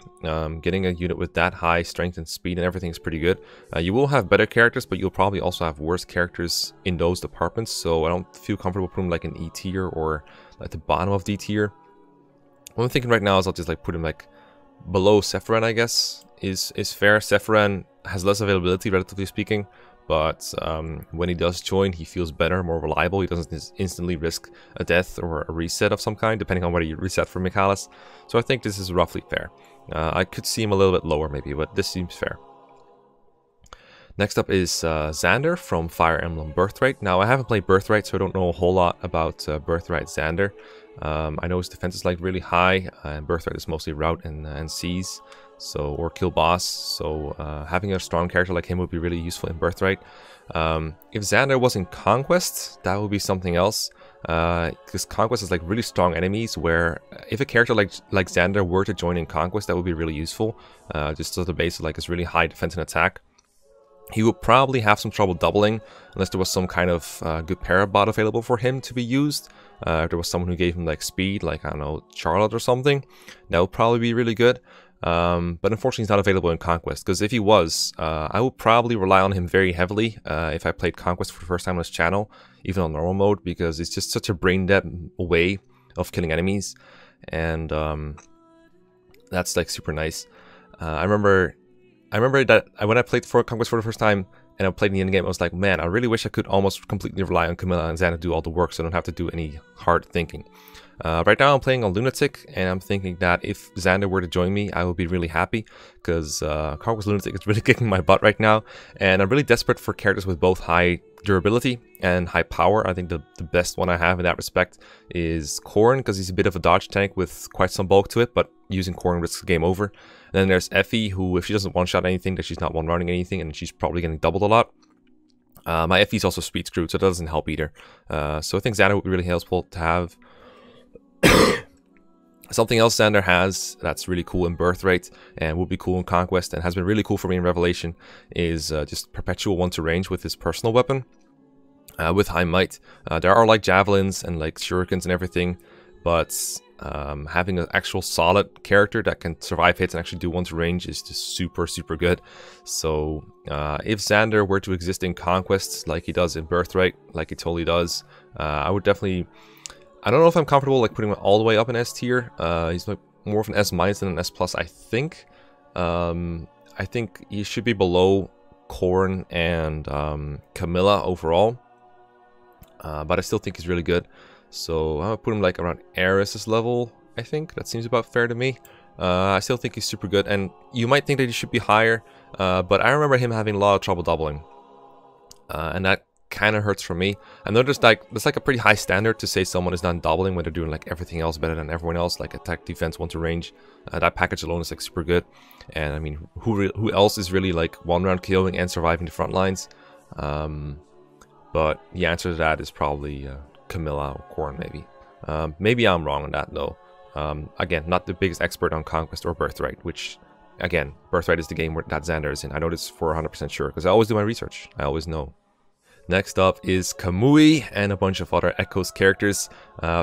Getting a unit with that high strength and speed and everything is pretty good. You will have better characters, but you'll probably also have worse characters in those departments. So I don't feel comfortable putting him like in E tier or like the bottom of D tier. What I'm thinking right now is I'll just like put him like below Sephiron, I guess, is fair. Sephiron has less availability, relatively speaking. But when he does join, he feels better, more reliable. He doesn't instantly risk a death or a reset of some kind, depending on whether you reset for Mcallis. So I think this is roughly fair. I could see him a little bit lower maybe, but this seems fair. Next up is Xander from Fire Emblem Birthright. Now, I haven't played Birthright, so I don't know a whole lot about Birthright Xander. I know his defense is like really high, and Birthright is mostly route and C's, so, or kill boss. So having a strong character like him would be really useful in Birthright. If Xander was in Conquest, that would be something else. Because Conquest is like really strong enemies, where if a character like Xander were to join in Conquest, that would be really useful. Just so the base like is really high defense and attack. He would probably have some trouble doubling unless there was some kind of good parabot available for him to be used. If there was someone who gave him like speed, like I don't know, Charlotte or something, that would probably be really good. But unfortunately he's not available in Conquest, because if he was, I would probably rely on him very heavily if I played Conquest for the first time on this channel, even on normal mode, because it's just such a brain-dead way of killing enemies, and that's like super nice. I remember that when I played for Conquest for the first time and I played in the endgame, I was like, man, I really wish I could almost completely rely on Camilla and Xander to do all the work, so I don't have to do any hard thinking. Right now I'm playing on Lunatic, and I'm thinking that if Xander were to join me, I would be really happy, because Conquest Lunatic is really kicking my butt right now, and I'm really desperate for characters with both high durability and high power. I think the best one I have in that respect is Corrin, because he's a bit of a dodge tank with quite some bulk to it, but using Corrin risks game over. And then there's Effie, who if she doesn't one-shot anything, that she's not one-running anything, and she's probably getting doubled a lot. My Effie's also speed screwed, so that doesn't help either. So I think Xander would be really helpful to have. Something else Xander has that's really cool in Birthright and would be cool in Conquest and has been really cool for me in Revelation is just perpetual one-to-range with his personal weapon with high might. There are like javelins and like shurikens and everything, but having an actual solid character that can survive hits and actually do one-to-range is just super good. So if Xander were to exist in Conquest like he does in Birthright, like he totally does, I would definitely... I don't know if I'm comfortable like putting him all the way up in S tier. He's like more of an S- than an S+, I think. I think he should be below Corrin and Camilla overall. But I still think he's really good. So I'm gonna put him like around Eris's level, I think. That seems about fair to me. I still think he's super good, and you might think that he should be higher, but I remember him having a lot of trouble doubling. And that kind of hurts for me. I know there's like a pretty high standard to say someone is not doubling when they're doing like everything else better than everyone else, like attack, defense, one-to-range. That package alone is like super good. And I mean, who else is really like one-round killing and surviving the front lines? But the answer to that is probably Camilla or Corrin, maybe. Maybe I'm wrong on that though. Again, not the biggest expert on Conquest or Birthright, which again, Birthright is the game where that Xander is in. I know this for 100% sure because I always do my research. I always know. Next up is Kamui and a bunch of other Echoes characters.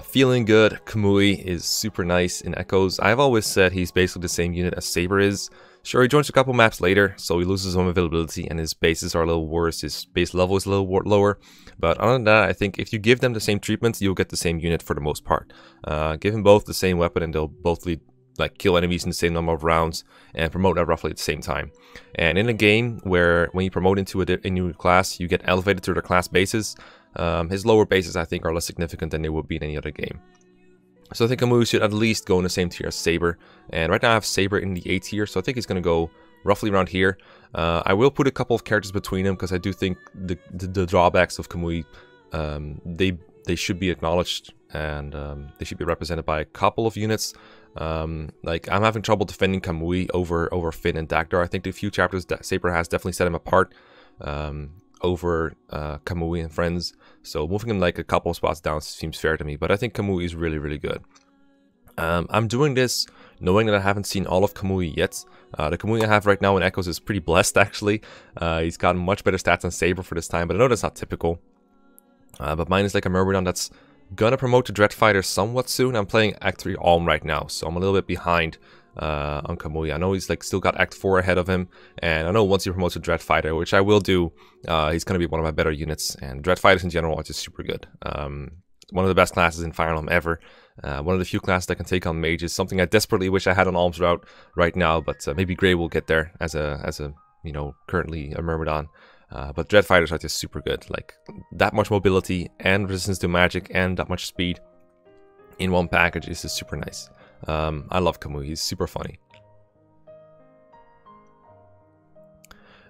Feeling good. Kamui is super nice in Echoes. I've always said he's basically the same unit as Saber is. Sure, he joins a couple maps later, so he loses some availability and his bases are a little worse. His base level is a little lower. But other than that, I think if you give them the same treatment, you'll get the same unit for the most part. Give them both the same weapon and they'll both like kill enemies in the same number of rounds and promote at roughly at the same time. And in a game where when you promote into a new class, you get elevated to their class bases, his lower bases I think are less significant than they would be in any other game. So I think Kamui should at least go in the same tier as Saber. And right now I have Saber in the A tier, so I think he's going to go roughly around here. I will put a couple of characters between them because I do think the drawbacks of Kamui, they should be acknowledged and they should be represented by a couple of units. Like I'm having trouble defending Kamui over Finn and Dagdar. I think the few chapters that Saber has definitely set him apart over Kamui and friends. So moving him like a couple of spots down seems fair to me. But I think Kamui is really good. I'm doing this knowing that I haven't seen all of Kamui yet. The Kamui I have right now in Echoes is pretty blessed actually. He's gotten much better stats than Saber for this time, but I know that's not typical. But mine is like a Myrmidon that's gonna promote to Dreadfighter somewhat soon. I'm playing Act 3 Alm right now, so I'm a little bit behind on Kamui. I know he's like still got Act 4 ahead of him, and I know once he promotes to Dreadfighter, which I will do, he's gonna be one of my better units. And Dreadfighters in general are just super good. One of the best classes in Fire Emblem ever. One of the few classes that can take on mages. Something I desperately wish I had on Alm's route right now, but maybe Grey will get there as a you know, currently a Myrmidon. But Dreadfighters are just super good. Like that much mobility and resistance to magic and that much speed in one package is just super nice. I love Kamui. He's super funny.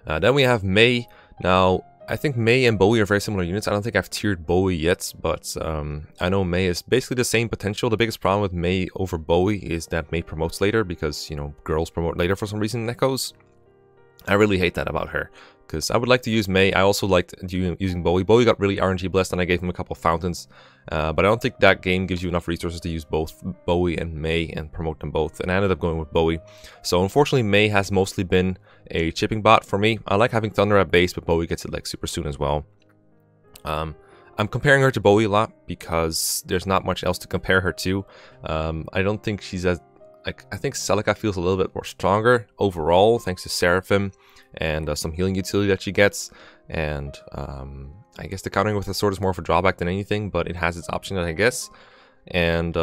Then we have Mei. Now, I think Mei and Bowie are very similar units. I don't think I've tiered Bowie yet, but I know Mei is basically the same potential. The biggest problem with Mei over Bowie is that Mei promotes later because, you know, girls promote later for some reason in Echoes. I really hate that about her, because I would like to use Mei. I also liked using Bowie. Bowie got really RNG blessed, and I gave him a couple of fountains. But I don't think that game gives you enough resources to use both Bowie and Mei and promote them both. And I ended up going with Bowie. So unfortunately, Mei has mostly been a chipping bot for me. I like having Thunder at base, but Bowie gets it like super soon as well. I'm comparing her to Bowie a lot because there's not much else to compare her to. I don't think she's as... I think Celica feels a little bit more stronger overall, thanks to Seraphim and some healing utility that she gets. And I guess the countering with the sword is more of a drawback than anything, but it has its option, I guess. And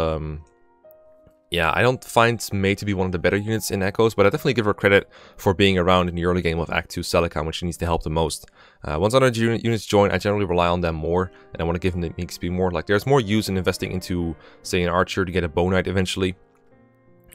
yeah, I don't find Mei to be one of the better units in Echoes, but I definitely give her credit for being around in the early game of Act 2 Celica when she needs the help the most. Once other units join, I generally rely on them more, and I want to give them the XP more. Like, there's more use in investing into, say, an Archer to get a Bow Knight eventually,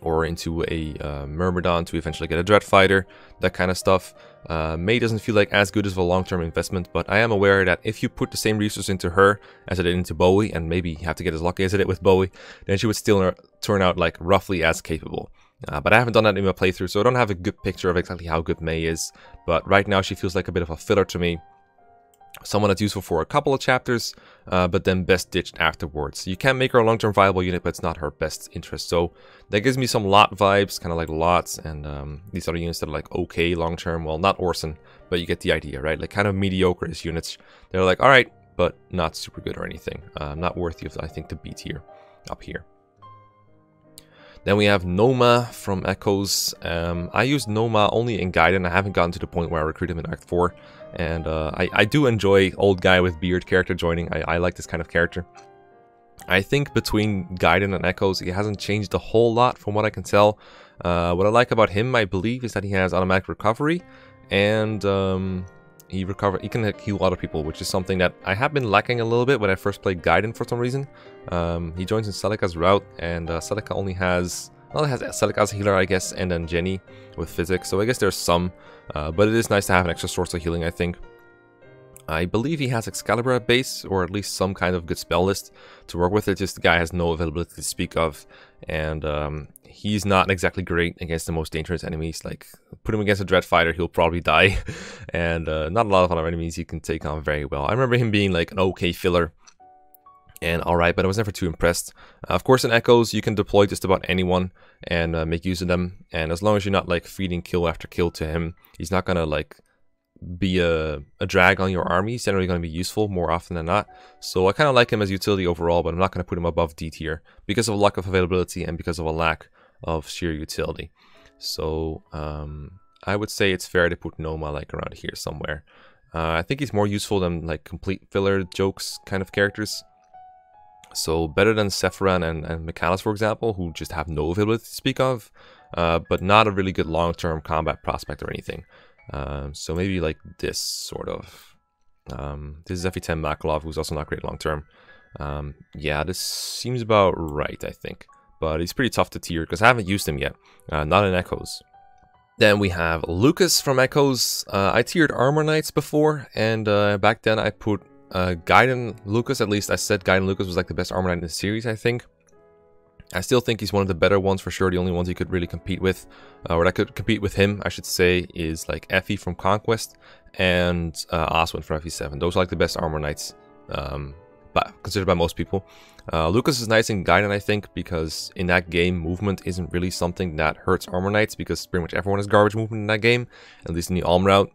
or into a Myrmidon to eventually get a Dread Fighter, that kind of stuff. Mei doesn't feel like as good as a long-term investment, but I am aware that if you put the same resources into her as I did into Bowie, and maybe you have to get as lucky as I did with Bowie, then she would still turn out like roughly as capable. But I haven't done that in my playthrough, so I don't have a good picture of exactly how good Mei is. But right now she feels like a bit of a filler to me. Someone that's useful for a couple of chapters, but then best ditched afterwards. You can make her a long-term viable unit, but it's not her best interest. So that gives me some Lot vibes, kind of like Lots, and these other units that are like okay long-term. Well, not Orson, but you get the idea, right? Like kind of mediocre-ish units. They're like, all right, but not super good or anything. Not worthy of, I think, the B tier up here. Then we have Noma from Echoes. I use Noma only in Gaiden. I haven't gotten to the point where I recruit him in Act 4. And I do enjoy old guy with beard character joining. I like this kind of character. I think between Gaiden and Echoes, he hasn't changed a whole lot from what I can tell. What I like about him, I believe, is that he has automatic recovery. And he can heal other people, which is something that I have been lacking a little bit when I first played Gaiden for some reason. He joins in Celica's route, and Celica only has... Well, it has Celica as a healer, I guess, and then Jenny with physics. So I guess there's some, but it is nice to have an extra source of healing, I think. I believe he has Excalibur at base, or at least some kind of good spell list to work with. It's just the guy has no availability to speak of, and he's not exactly great against the most dangerous enemies. Like, put him against a Dread Fighter, he'll probably die, and not a lot of other enemies he can take on very well. I remember him being like an okay filler, and alright, but I was never too impressed. Of course, in Echoes, you can deploy just about anyone and make use of them, and as long as you're not like feeding kill after kill to him, he's not gonna like be a drag on your army. He's generally gonna be useful more often than not. So I kind of like him as utility overall, but I'm not gonna put him above D tier because of a lack of availability and because of a lack of sheer utility. So I would say it's fair to put Noma like around here somewhere. I think he's more useful than like complete filler jokes kind of characters. So better than Sephiron and Mcallis, for example, who just have no availability to speak of, but not a really good long-term combat prospect or anything. So maybe like this sort of. This is FE10 Mcallis, who's also not great long-term. Yeah, this seems about right, I think. But he's pretty tough to tier because I haven't used him yet, not in Echoes. Then we have Lucas from Echoes. I tiered Armor Knights before, and back then I put Gaiden Lucas, at least I said Gaiden Lucas was like the best Armor Knight in the series, I think. I still think he's one of the better ones for sure, the only ones he could really compete with, or that could compete with him, I should say, is like Effie from Conquest and Oswin from FE7. Those are like the best Armor Knights, but considered by most people. Lucas is nice in Gaiden, I think, because in that game, movement isn't really something that hurts Armor Knights, because pretty much everyone has garbage movement in that game, at least in the Alm route.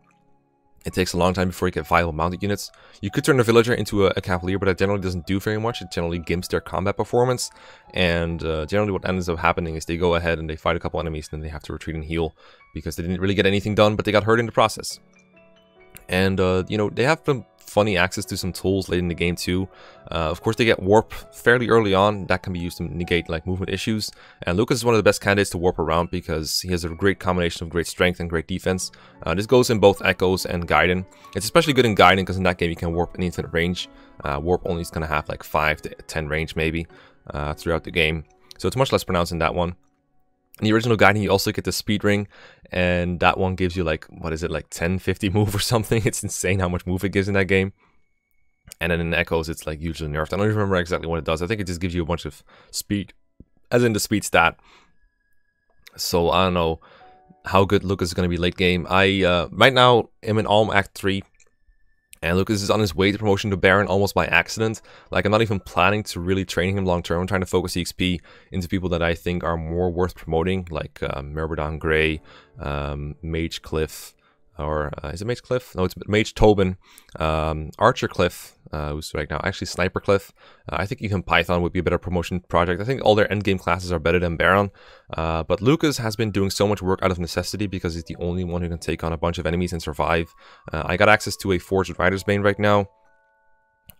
It takes a long time before you get viable mounted units. You could turn a villager into a cavalier, but that generally doesn't do very much. It generally gimps their combat performance. And generally what ends up happening is they go ahead and they fight a couple enemies, and then they have to retreat and heal because they didn't really get anything done, but they got hurt in the process. And, you know, they have some funny access to some tools late in the game too. Of course, they get warp fairly early on. That can be used to negate like movement issues. And Lucas is one of the best candidates to warp around because he has a great combination of great strength and great defense. This goes in both Echoes and Gaiden. It's especially good in Gaiden because in that game you can warp an infinite range. Warp only is going to have like 5 to 10 range maybe throughout the game. So it's much less pronounced in that one. In the original guiding, you also get the speed ring, and that one gives you like, what is it, like 10-50 move or something. It's insane how much move it gives in that game. And then in Echoes, it's like usually nerfed. I don't even remember exactly what it does. I think it just gives you a bunch of speed, as in the speed stat. So I don't know how good Lucas is going to be late game. I right now am in Alm Act 3. And Lucas is on his way to promotion to Baron almost by accident. Like, I'm not even planning to really train him long term. I'm trying to focus EXP into people that I think are more worth promoting, like Merberdon Grey, Mage Cliff, or is it Mage Cliff? No, it's Mage Tobin, Archer Cliff, who's right now actually Sniper Cliff. I think even Python would be a better promotion project. I think all their endgame classes are better than Baron. But Lucas has been doing so much work out of necessity because he's the only one who can take on a bunch of enemies and survive. I got access to a Forged Rider's Bane right now,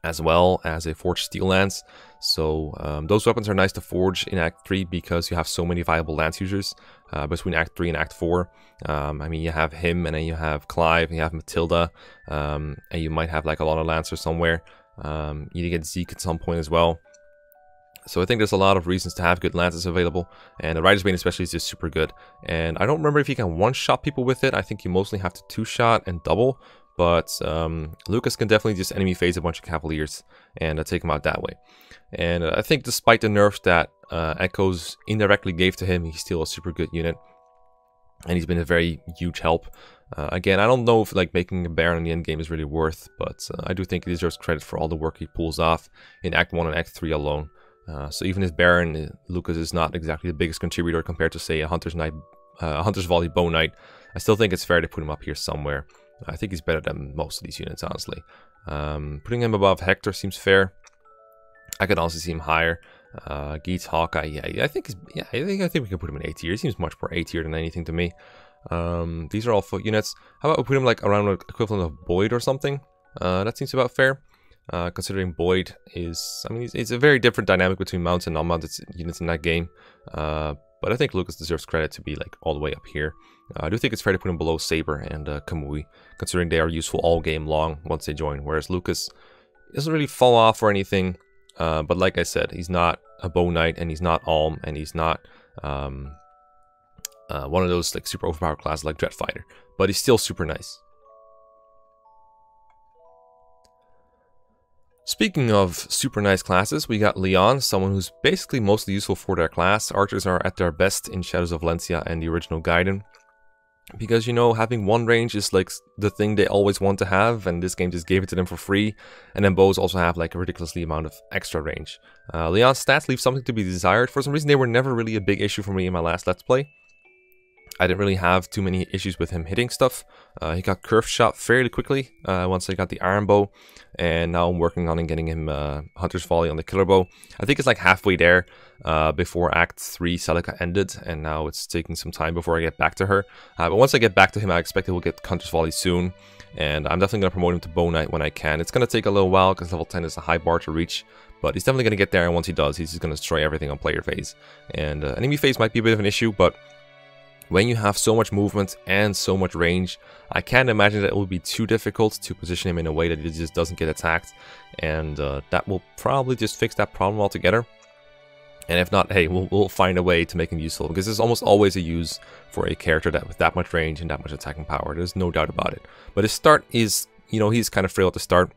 as well as a Forged Steel Lance. So those weapons are nice to forge in Act 3 because you have so many viable Lance users between Act 3 and Act 4. I mean, you have him, and then you have Clive, and you have Matilda, and you might have like a lot of Lancers somewhere. You get Zeke at some point as well. So I think there's a lot of reasons to have good Lances available, and the Rider's Bane especially is just super good. And I don't remember if you can one-shot people with it. I think you mostly have to two-shot and double. But Lucas can definitely just enemy phase a bunch of Cavaliers and take them out that way. And I think despite the nerfs that Echoes indirectly gave to him, he's still a super good unit. And he's been a very huge help. Again, I don't know if like making a Baron in the end game is really worth, but I do think he deserves credit for all the work he pulls off in Act 1 and Act 3 alone. So even as Baron, Lucas is not exactly the biggest contributor compared to, say, a Hunter's Volley Bow Knight. I still think it's fair to put him up here somewhere. I think he's better than most of these units, honestly. Putting him above Hector seems fair. I could also see him higher. Geets, Hawkeye, yeah, I think we can put him in A tier. He seems much more A tier than anything to me. These are all foot units. How about we put him like around the equivalent of Boyd or something? That seems about fair. Considering Boyd is, I mean, it's a very different dynamic between mounts and non-mounted units in that game. But I think Lucas deserves credit to be like all the way up here. I do think it's fair to put him below Saber and Kamui, considering they are useful all game long once they join. Whereas Lucas doesn't really fall off or anything. But like I said, he's not a Bow Knight, and he's not Alm, and he's not one of those like super overpowered classes like Dread Fighter. But he's still super nice. Speaking of super nice classes, we got Leon, someone who's basically mostly useful for their class. Archers are at their best in Shadows of Valencia and the original Gaiden. Because, you know, having one range is like the thing they always want to have, and this game just gave it to them for free. And then bows also have like a ridiculously amount of extra range. Leon's stats leave something to be desired. For some reason, they were never really a big issue for me in my last Let's Play. I didn't really have too many issues with him hitting stuff. He got curved shot fairly quickly once I got the iron bow, and now I'm working on getting him Hunter's Volley on the killer bow. I think it's like halfway there before Act 3 Celica ended, and now it's taking some time before I get back to her. But once I get back to him, I expect he will get Hunter's Volley soon, and I'm definitely going to promote him to Bow Knight when I can. It's going to take a little while because level 10 is a high bar to reach, but he's definitely going to get there, and once he does, he's just going to destroy everything on player phase. And enemy phase might be a bit of an issue, but when you have so much movement and so much range, I can't imagine that it would be too difficult to position him in a way that he just doesn't get attacked. And that will probably just fix that problem altogether. And if not, hey, we'll find a way to make him useful, because there's almost always a use for a character that with that much range and that much attacking power. There's no doubt about it. But his start is, you know, he's kind of frail at the start.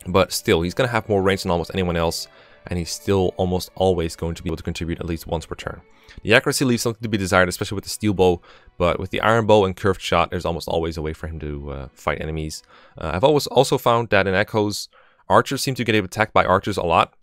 But still, he's going to have more range than almost anyone else. And he's still almost always going to be able to contribute at least once per turn. The accuracy leaves something to be desired, especially with the steel bow, but with the iron bow and curved shot, there's almost always a way for him to fight enemies. I've always also found that in Echoes, archers seem to get attacked by archers a lot.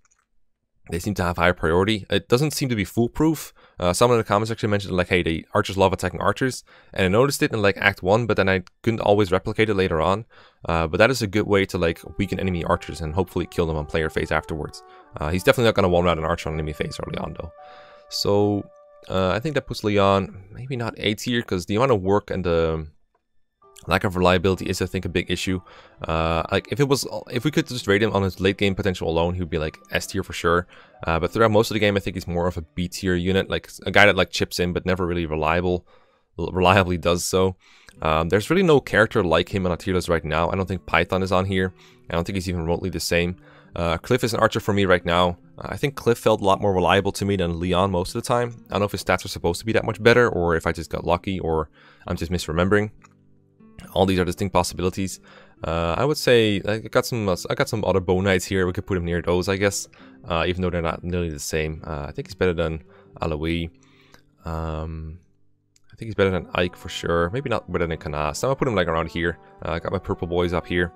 They seem to have higher priority. It doesn't seem to be foolproof. Someone in the comments actually mentioned like, hey, the archers love attacking archers, and I noticed it in like Act 1, but then I couldn't always replicate it later on. But that is a good way to like weaken enemy archers and hopefully kill them on player phase afterwards. He's definitely not going to one-round an archer on enemy phase early on though. So I think that puts Leon maybe not A tier, because the amount of work and the lack of reliability is, I think, a big issue. Like if we could just rate him on his late game potential alone, he would be like S tier for sure. But throughout most of the game, I think he's more of a B tier unit, like a guy that like chips in but never really reliably does so. There's really no character like him on a tier list right now. I don't think Python is on here. I don't think he's even remotely the same. Cliff is an archer for me right now. I think Cliff felt a lot more reliable to me than Leon most of the time. I don't know if his stats are supposed to be that much better, or if I just got lucky, or I'm just misremembering. All these are distinct possibilities. I would say I got some other bow knights here. We could put him near those, I guess, even though they're not nearly the same. I think he's better than Aloy. I think he's better than Ike for sure. Maybe not better than Kana. So I'm gonna put him like around here. I got my purple boys up here.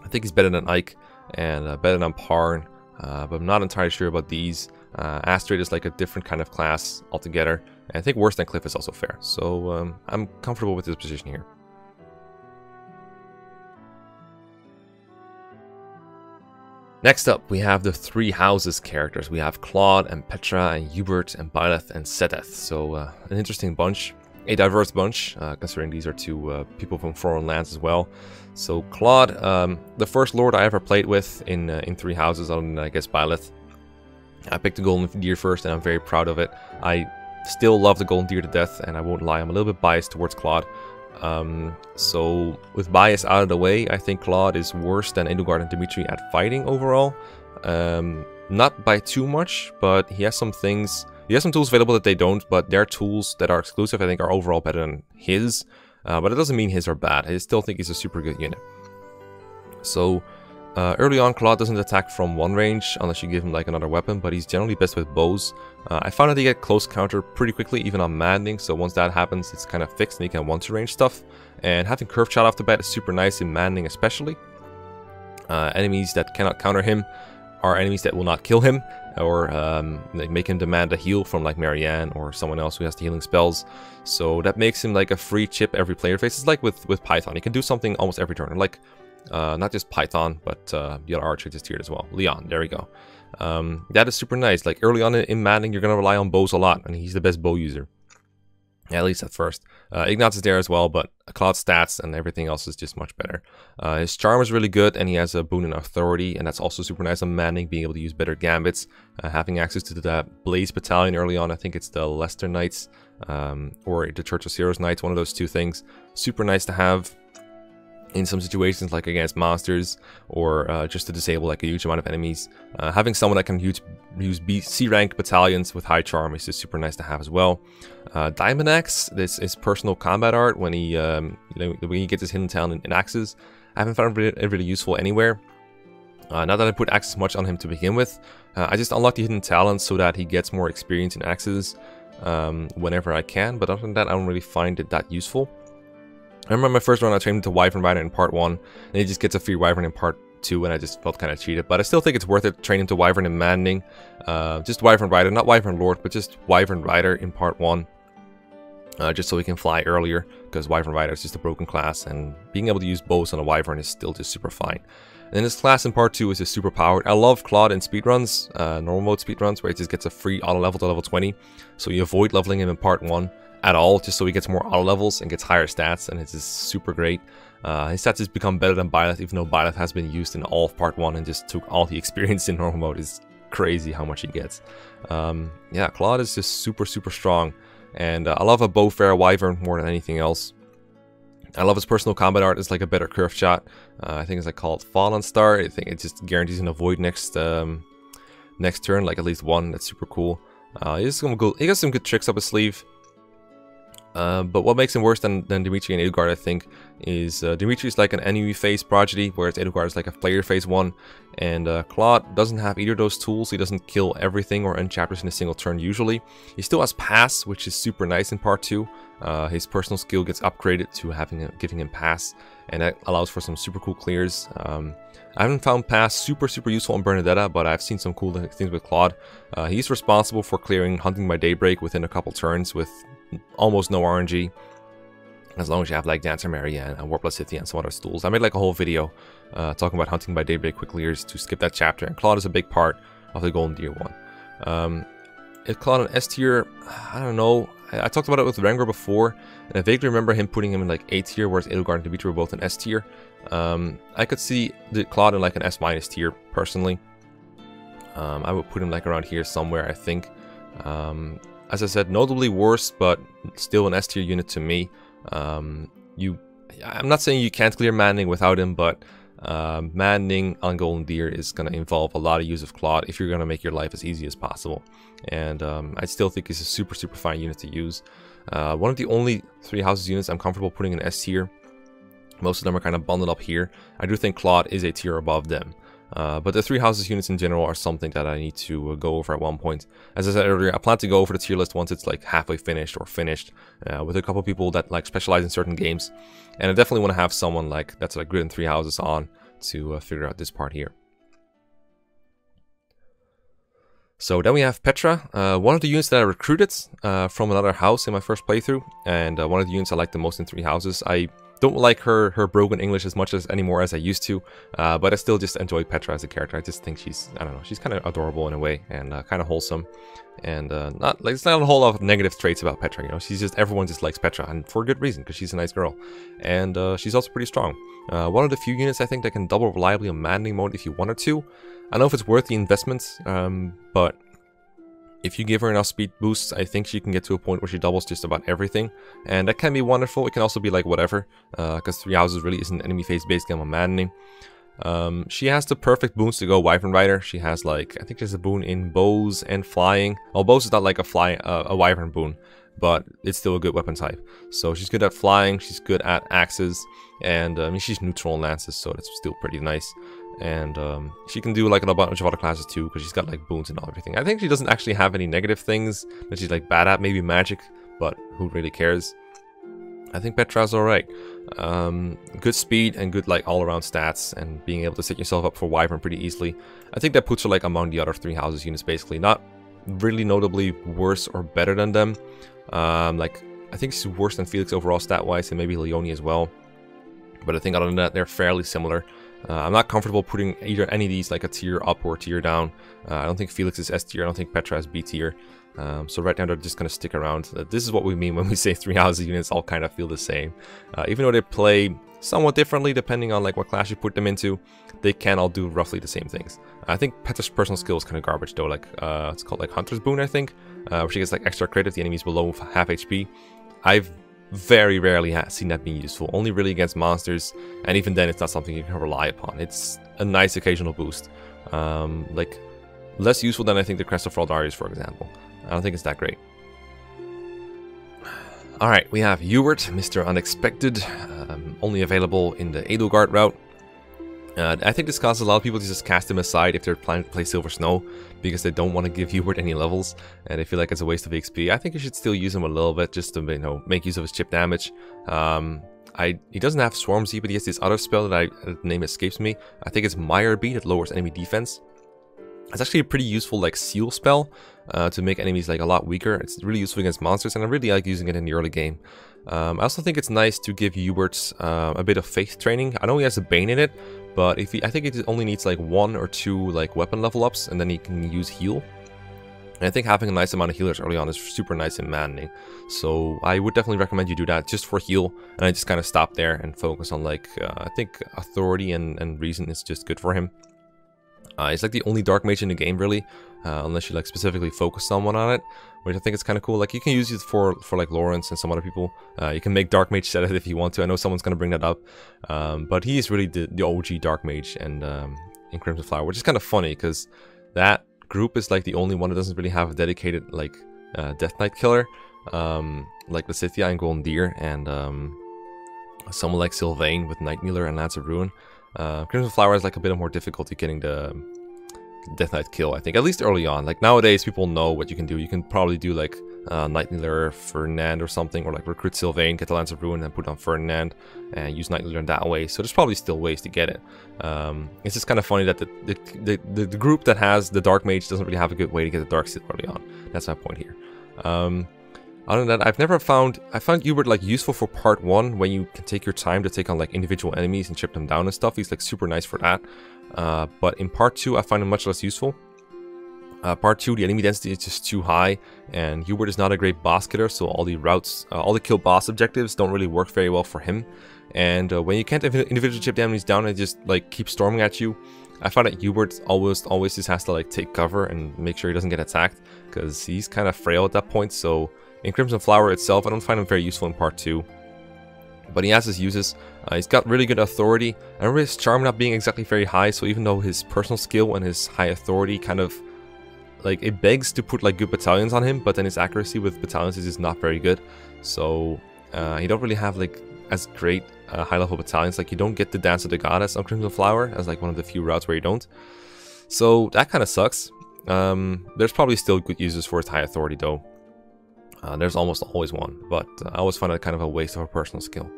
I think he's better than Ike and better than Parn, but I'm not entirely sure about these. Astrid is like a different kind of class altogether, and I think worse than Cliff is also fair. So I'm comfortable with this position here. Next up, we have the three houses characters. We have Claude and Petra and Hubert and Byleth and Sedeth. So an interesting bunch, a diverse bunch, considering these are two people from foreign lands as well. So Claude, the first lord I ever played with in three houses, other than I guess Byleth. I picked the golden deer first, and I'm very proud of it. I still love the golden deer to death, and I won't lie, I'm a little bit biased towards Claude. So with bias out of the way, I think Claude is worse than Edelgard and Dimitri at fighting overall. Not by too much, but he has some things. He has some tools available that they don't, but their tools that are exclusive I think are overall better than his. But it doesn't mean his are bad. I still think he's a super good unit. So early on, Claude doesn't attack from one range unless you give him like another weapon, but he's generally best with bows. I found that he get close counter pretty quickly, even on maddening, so once that happens, it's kind of fixed and he can one-to-range stuff. And having curve shot off the bat is super nice in maddening especially. Enemies that cannot counter him are enemies that will not kill him, or like make him demand a heal from like Marianne or someone else who has the healing spells. So that makes him like a free chip every player faces, like with Python. He can do something almost every turn, like not just Python, but the other archer just tiered as well. Leon, there we go. That is super nice. Like early on in maddening, you're going to rely on bows a lot, and he's the best bow user. At least at first. Ignatz is there as well, but Claude's stats and everything else is just much better. His charm is really good, and he has a boon in authority, and that's also super nice on maddening, being able to use better gambits. Having access to that Blaze Battalion early on, I think it's the Leicester Knights, or the Church of Heroes Knights, one of those two things. Super nice to have in some situations, like against monsters, or just to disable like a huge amount of enemies. Having someone that can use C-rank battalions with high charm is just super nice to have as well. Diamond Axe, this is personal combat art when he when he gets his hidden talent in axes. I haven't found it really useful anywhere. Not that I put axes much on him to begin with. I just unlock the hidden talents so that he gets more experience in axes whenever I can, but other than that, I don't really find it that useful. I remember my first run, I trained him to Wyvern Rider in part 1, and he just gets a free Wyvern in part 2, and I just felt kind of cheated. But I still think it's worth it to train him to Wyvern in Maddening. Just Wyvern Rider, not Wyvern Lord, but just Wyvern Rider in part 1. Just so he can fly earlier, because Wyvern Rider is just a broken class, and being able to use bows on a Wyvern is still just super fine. And then this class in part 2 is just super powered. I love Claude in speedruns, normal mode speedruns, where he just gets a free auto level to level 20. So you avoid leveling him in part 1 at all, just so he gets more auto levels and gets higher stats, and it's just super great. His stats just become better than Byleth, even though Byleth has been used in all of part 1 and just took all the experience in normal mode. It's crazy how much he gets. Yeah, Claude is just super strong, and I love a Bowfarer Wyvern more than anything else. I love his personal combat art. It's like a better curve shot. I think it's like called Fallen Star. I think it just guarantees an avoid next turn, like at least one. That's super cool. He got some good tricks up his sleeve. But what makes him worse than Dimitri and Edelgard, I think, is Dimitri is like an enemy phase prodigy, whereas Edelgard is like a player phase one. And Claude doesn't have either of those tools. He doesn't kill everything or end chapters in a single turn usually. He still has Pass, which is super nice in part 2. His personal skill gets upgraded to giving him Pass, and that allows for some super cool clears. I haven't found Pass super useful in Bernadetta, but I've seen some cool things with Claude. He's responsible for clearing Hunting by Daybreak within a couple turns with almost no RNG, as long as you have like Dancer Marianne and Warpless City and some other tools. I made like a whole video talking about Hunting by Daybreak quick clears to skip that chapter, and Claude is a big part of the Golden Deer one. Is Claude an S tier? I don't know. I talked about it with Rengor before, and I vaguely remember him putting him in like A tier, whereas Edelgard and Dimitri were both in S tier. I could see the Claude in like an S minus tier personally. I would put him like around here somewhere, I think. As I said, notably worse, but still an S tier unit to me. I'm not saying you can't clear Manning without him, but Maddening on Golden Deer is going to involve a lot of use of Claude if you're going to make your life as easy as possible. And I still think it's a super fine unit to use. One of the only 3 houses units I'm comfortable putting in S tier. Most of them are kind of bundled up here. I do think Claude is a tier above them. But the 3 houses units in general are something that I need to go over at one point. As I said earlier, I plan to go over the tier list once it's like halfway finished or finished with a couple people that like specialize in certain games. And I definitely want to have someone like that's like good in 3 houses on to figure out this part here. So then we have Petra, one of the units that I recruited from another house in my first playthrough, and one of the units I like the most in 3 houses. I don't like her broken English as much as anymore as I used to, but I still just enjoy Petra as a character. I just think she's, I don't know, she's kind of adorable in a way, and kind of wholesome, and not like, it's not a whole lot of negative traits about Petra, you know. She's just, everyone just likes Petra, and for good reason, because she's a nice girl, and she's also pretty strong. One of the few units I think that can double reliably on maddening mode if you wanted to. I don't know if it's worth the investment, but if you give her enough speed boosts, I think she can get to a point where she doubles just about everything. And that can be wonderful. It can also be like whatever, because 3 houses really isn't an enemy phase based game on maddening. She has the perfect boons to go Wyvern Rider. She has like, I think there's a boon in bows and flying. Well, bows is not like a Wyvern boon, but it's still a good weapon type. So she's good at flying, she's good at axes, and I mean, she's neutral on lances, so that's still pretty nice. And she can do like a bunch of other classes too, because she's got like boons and everything. I think she doesn't actually have any negative things that she's like bad at, maybe magic, but who really cares? I think Petra's alright. Good speed and good like all-around stats, and being able to set yourself up for Wyvern pretty easily. I think that puts her like among the other 3 houses units basically. Not really notably worse or better than them. Like, I think she's worse than Felix overall stat-wise, and maybe Leonie as well. But I think other than that, they're fairly similar. I'm not comfortable putting either any of these like a tier up or a tier down. I don't think Felix is S tier, I don't think Petra is B tier. So right now they're just going to stick around. This is what we mean when we say 3 houses units all kind of feel the same. Even though they play somewhat differently depending on like what class you put them into, they can all do roughly the same things. I think Petra's personal skill is kind of garbage though. Like it's called like Hunter's Boon, I think, where she gets like extra crit if the enemy's below half HP. I've very rarely seen that being useful, only really against monsters, and even then it's not something you can rely upon. It's a nice occasional boost, like less useful than I think the Crest of Fraldarius, for example. I don't think it's that great. Alright, we have Hubert, Mr. Unexpected, only available in the Edelgard route. I think this causes a lot of people to just cast him aside if they're planning to play Silver Snow, because they don't want to give Hubert any levels, and they feel like it's a waste of XP. I think you should still use him a little bit, just to, you know, make use of his chip damage. He doesn't have Swarm Z, but he has this other spell that the name escapes me. I think it's Mire Beat that lowers enemy defense. It's actually a pretty useful like seal spell to make enemies like a lot weaker. It's really useful against monsters, and I really like using it in the early game. I also think it's nice to give Hubert a bit of faith training. I know he has a Bane in it, but I think it only needs like 1 or 2 like weapon level ups, and then he can use heal. And I think having a nice amount of healers early on is super nice and maddening. So I would definitely recommend you do that just for heal, and I just kind of stop there and focus on like I think authority and reason is just good for him. He's like the only dark mage in the game really, unless you like specifically focus someone on it, which I think is kind of cool. Like you can use it for like Lawrence and some other people. You can make dark mage set it if you want to. I know someone's gonna bring that up, but he is really the OG dark mage and in Crimson Flower, which is kind of funny because that group is like the only one that doesn't really have a dedicated like Death Knight killer, like Lysithea and Golden Deer, and someone like Sylvain with Nightmealer and Lance of Ruin. Crimson Flower is like a bit more difficulty getting the Death Knight kill, I think, at least early on. Like nowadays people know what you can do. You can probably do like Nightmealer Ferdinand or something, or like recruit Sylvain, get the Lance of Ruin and put on Ferdinand and use Nightmealer in that way. So there's probably still ways to get it. It's just kind of funny that the group that has the Dark Mage doesn't really have a good way to get the Dark Seal early on. That's my point here. Other than that, I found Hubert like useful for part 1 when you can take your time to take on like individual enemies and chip them down and stuff. He's like super nice for that. But in part 2, I find him much less useful. Part 2, the enemy density is just too high, and Hubert is not a great boss killer, so all the routes, all the kill boss objectives don't really work very well for him. And when you can't individually chip enemies down and just like keep storming at you, I find that Hubert always just has to like take cover and make sure he doesn't get attacked, because he's kind of frail at that point. So in Crimson Flower itself, I don't find him very useful in part 2. but he has his uses. He's got really good authority. I remember his charm not being exactly very high, so even though his personal skill and his high authority kind of, like, it begs to put like good battalions on him, but then his accuracy with battalions is just not very good. So you don't really have like as great high level battalions. Like, you don't get the Dance of the Goddess on Crimson Flower as like one of the few routes where you don't. So that kind of sucks. There's probably still good uses for his high authority though. There's almost always one, but I always find it kind of a waste of a personal skill.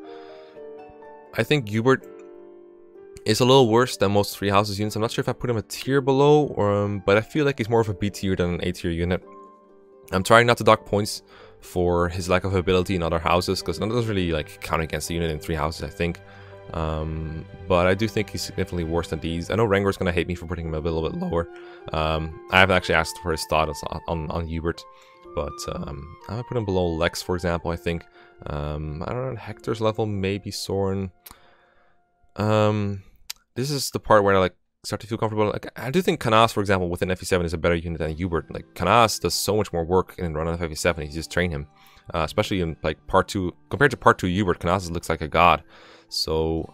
I think Hubert is a little worse than most 3 houses units. I'm not sure if I put him a tier below, or, but I feel like he's more of a B tier than an A tier unit. I'm trying not to dock points for his lack of ability in other houses, because that doesn't really like count against the unit in 3 houses, I think. But I do think he's significantly worse than these. I know Rengor's gonna hate me for putting him a little bit lower. I haven't actually asked for his thoughts on Hubert, but I might put him below Lex, for example, I think. I don't know, Hector's level, maybe Soren. This is the part where I like start to feel comfortable. Like, I do think Canas, for example, within FE7 is a better unit than Hubert. Like, Canas does so much more work in run of FE7. You just train him, especially in like part 2 compared to part 2 Hubert. Canas looks like a god. So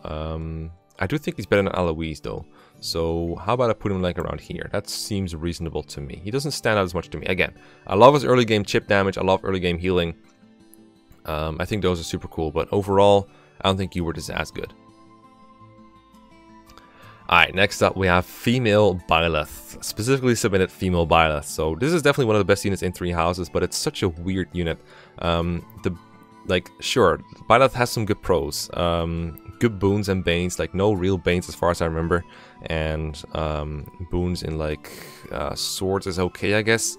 I do think he's better than Aloise though. So how about I put him like around here? That seems reasonable to me. He doesn't stand out as much to me. Again, I love his early game chip damage. I love early game healing. I think those are super cool, but overall, I don't think Hubert is as good. Alright, next up we have female Byleth, specifically submitted female Byleth. So this is definitely one of the best units in 3 houses, but it's such a weird unit. Sure, Byleth has some good pros, good boons and banes, like no real banes as far as I remember, and boons in like swords is okay, I guess.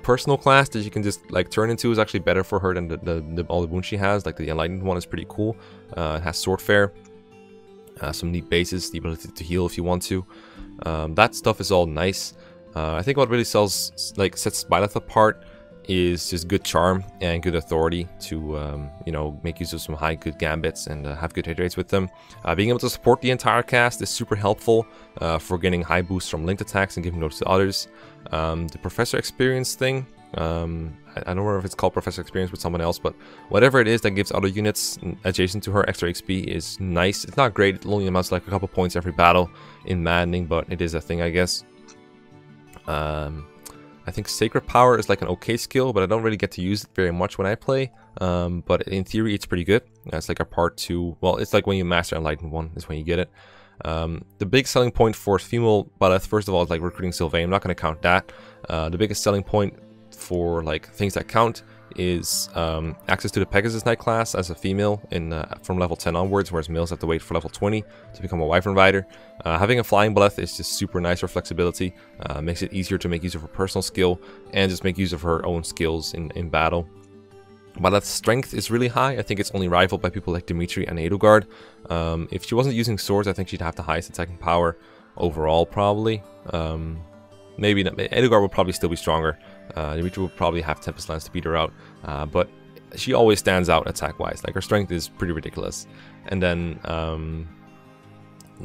Personal class that you can just like turn into is actually better for her than all the boons she has. Like the enlightened one is pretty cool. It has sword fair. Some neat bases, the ability to heal if you want to. That stuff is all nice. I think what really sets Byleth apart is just good charm and good authority to you know, make use of some high good gambits and have good hit rates with them. Being able to support the entire cast is super helpful for getting high boosts from linked attacks and giving those to others. The Professor Experience thing, I don't remember if it's called Professor Experience with someone else, but whatever it is that gives other units adjacent to her extra XP is nice. It's not great, it only amounts to like a couple points every battle in maddening, but it is a thing, I guess. I think Sacred Power is like an okay skill, but I don't really get to use it very much when I play. But in theory, it's pretty good. It's like a part 2. Well, it's like when you master Enlightened 1 is when you get it. The big selling point for female Byleth, first of all, is like recruiting Sylvain. I'm not going to count that. The biggest selling point for like things that count is access to the Pegasus Knight class as a female in from level 10 onwards, whereas males have to wait for level 20 to become a Wyvern Rider. Having a flying Byleth is just super nice for flexibility, makes it easier to make use of her personal skill and just make use of her own skills in battle. Byleth's strength is really high. I think it's only rivaled by people like Dimitri and Edelgard. If she wasn't using swords, I think she'd have the highest attacking power overall, probably. Maybe not. Edelgard would probably still be stronger. Dimitri would probably have Tempest Lance to beat her out, but she always stands out attack-wise. Like, her strength is pretty ridiculous. And then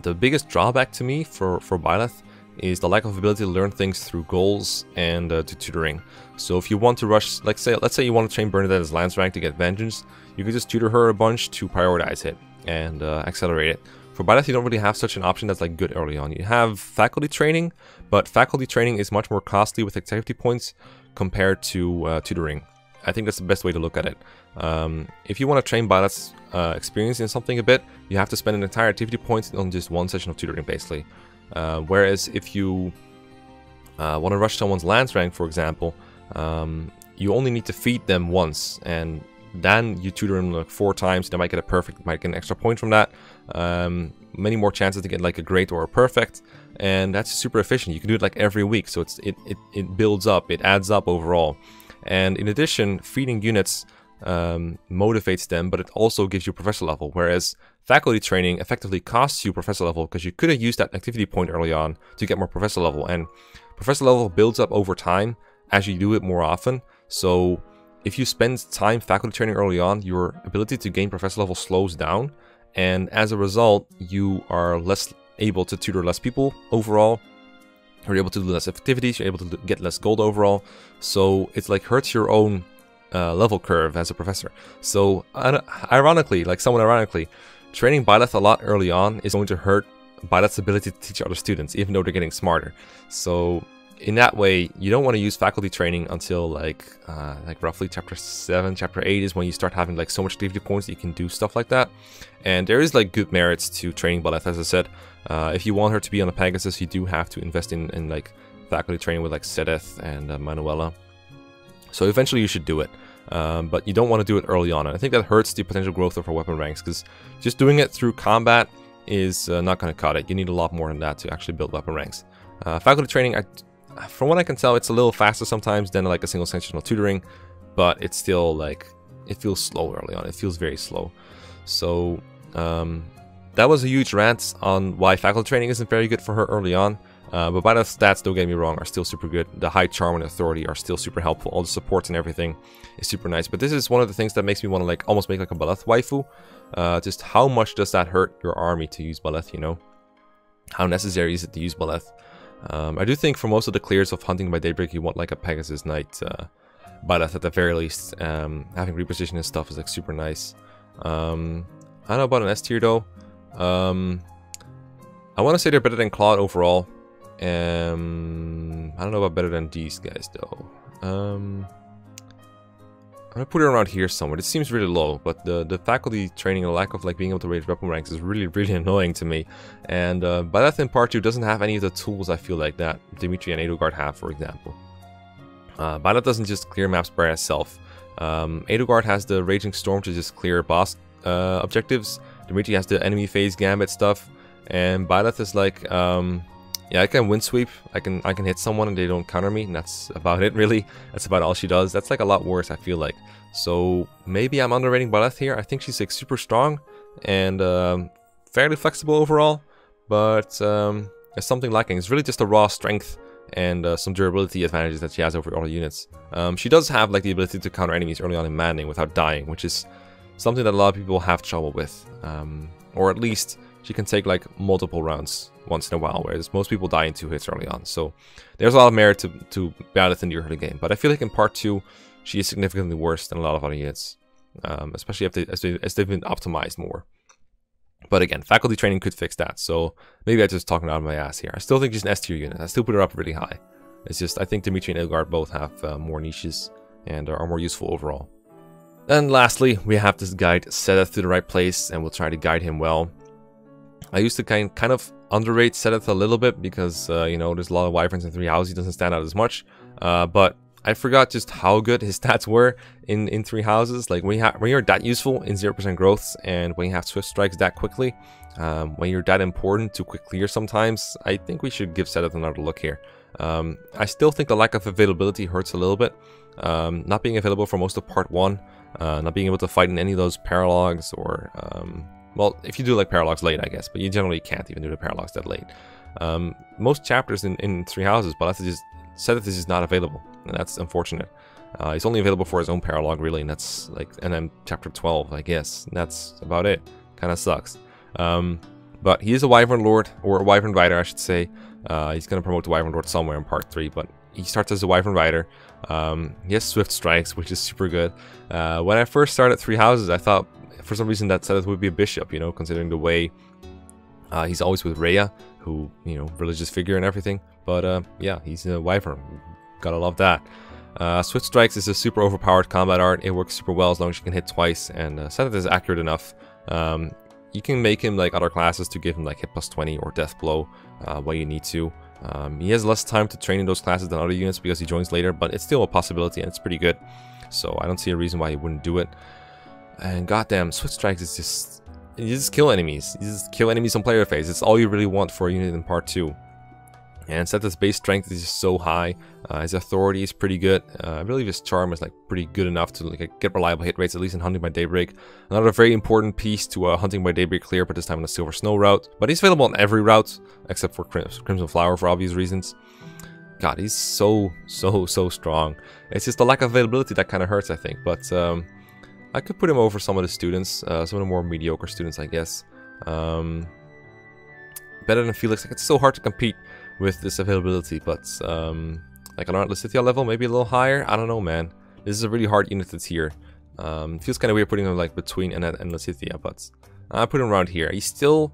the biggest drawback to me for Byleth is the lack of ability to learn things through goals and to tutoring. So if you want to rush, let's say you want to train Bernadette as Lance rank to get Vengeance, you could just tutor her a bunch to prioritize it and accelerate it. For Byleth, you don't really have such an option that's like good early on. You have faculty training, but faculty training is much more costly with activity points compared to tutoring. I think that's the best way to look at it. If you want to train Byleth's experience in something a bit, you have to spend an entire activity points on just one session of tutoring, basically. Whereas if you want to rush someone's Lance rank, for example, you only need to feed them once, and then you tutor them like 4 times. They might get a perfect, might get an extra point from that. Many more chances to get like a great or a perfect, and that's super efficient. You can do it like every week, so it builds up, it adds up overall. And in addition, feeding units motivates them, but it also gives you professor level, whereas faculty training effectively costs you professor level because you could have used that activity point early on to get more professor level, and professor level builds up over time as you do it more often. So if you spend time faculty training early on, your ability to gain professor level slows down, and as a result, you are less able to tutor less people overall. You're able to do less activities, you're able to get less gold overall. So it's like hurts your own level curve as a professor. So ironically, like somewhat ironically, training Byleth a lot early on is going to hurt Byleth's ability to teach other students, even though they're getting smarter. So in that way, you don't want to use faculty training until like roughly chapter 7, chapter 8 is when you start having like so much activity points that you can do stuff like that. And there is like good merits to training Byleth, as I said. If you want her to be on a Pegasus, you do have to invest in like faculty training with like Sedeth and Manuela. So eventually you should do it. But you don't want to do it early on. And I think that hurts the potential growth of her weapon ranks, because just doing it through combat is not going to cut it. You need a lot more than that to actually build weapon ranks. Faculty training, from what I can tell, it's a little faster sometimes than like a single sectional tutoring, but it's still like, it feels slow early on. It feels very slow. So that was a huge rant on why faculty training isn't very good for her early on. But by the stats, don't get me wrong, are still super good. The high charm and authority are still super helpful. All the supports and everything is super nice. But this is one of the things that makes me want to like almost make like a Byleth waifu. Just how much does that hurt your army to use Byleth, you know? How necessary is it to use Byleth? I do think for most of the clears of Hunting by Daybreak, you want like a Pegasus Knight Byleth at the very least. Having reposition and stuff is like super nice. I don't know about an S tier though. I want to say they're better than Claude overall. I don't know about better than these guys though. I'm gonna put it around here somewhere. It seems really low, but the faculty training and the lack of like being able to raise weapon ranks is really annoying to me. And Byleth in part 2 doesn't have any of the tools I feel like that Dimitri and Edelgard have, for example. Byleth doesn't just clear maps by itself. Edelgard has the Raging Storm to just clear boss objectives. Dimitri has the enemy phase gambit stuff, and Byleth is like yeah, I can wind sweep. I can hit someone and they don't counter me, and that's about it really. That's about all she does. That's like a lot worse, I feel like. So maybe I'm underrating Byleth here. I think she's like super strong and fairly flexible overall, but there's something lacking. It's really just a raw strength and some durability advantages that she has over other units. She does have like the ability to counter enemies early on in Manning without dying, which is something that a lot of people have trouble with, or at least she can take like multiple rounds once in a while, whereas most people die in 2 hits early on. So there's a lot of merit to Byleth in the early game, but I feel like in part 2 she is significantly worse than a lot of other units, especially as they've been optimized more. But again, faculty training could fix that, so maybe I'm just talking out of my ass here. I still think she's an S tier unit. I still put her up really high. It's just I think Dimitri and Edelgard both have more niches and are more useful overall. Then lastly, we have this guide Sedeth to the right place, and we'll try to guide him well. I used to kind of underrate Sedeth a little bit because, you know, there's a lot of wyverns in 3 houses. He doesn't stand out as much. But I forgot just how good his stats were in 3 houses. Like, when you're that useful in 0% growths, and when you have swift strikes that quickly, when you're that important to quick clear sometimes, I think we should give Sedeth another look here. I still think the lack of availability hurts a little bit. Not being available for most of part 1, not being able to fight in any of those paralogs or... well, if you do like paralogs late, I guess, but you generally can't even do the paralogs that late. Most chapters in 3 houses, but Sedeth is just not available, and that's unfortunate. He's only available for his own paralog, really, and that's like, and then chapter 12, I guess. And that's about it. Kind of sucks. But he is a Wyvern Lord, or a Wyvern Rider, I should say. He's going to promote to Wyvern Lord somewhere in part 3, but he starts as a Wyvern Rider. He has swift strikes, which is super good. When I first started 3 houses, I thought for some reason that Sedeth would be a bishop, you know, considering the way he's always with Rhea, who, you know, religious figure and everything. But yeah, he's a Wyvern. Gotta love that. Swift Strikes is a super overpowered combat art. It works super well as long as you can hit twice, and Sedeth is accurate enough. You can make him like other classes to give him like hit plus 20 or death blow when you need to. He has less time to train in those classes than other units because he joins later, but it's still a possibility and it's pretty good. So I don't see a reason why he wouldn't do it. And goddamn, Swift Strikes is just... you just kill enemies. You just kill enemies on player phase. It's all you really want for a unit in part 2. And Sedeth's base strength is just so high. His authority is pretty good. I believe his charm is like pretty good enough to like get reliable hit rates, at least in Hunting by Daybreak. Another very important piece to Hunting by Daybreak clear, but this time on the Silver Snow route. But he's available on every route, except for Crimson Flower for obvious reasons. God, he's so strong. It's just the lack of availability that kind of hurts, I think. But I could put him over some of the students, some of the more mediocre students, I guess. Better than Felix. Like, it's so hard to compete with this availability, but like on our Licitia level, maybe a little higher. I don't know, man. This is a really hard unit to tier. Feels kind of weird putting him like between Annette and Lysithea, but I put him around here. I still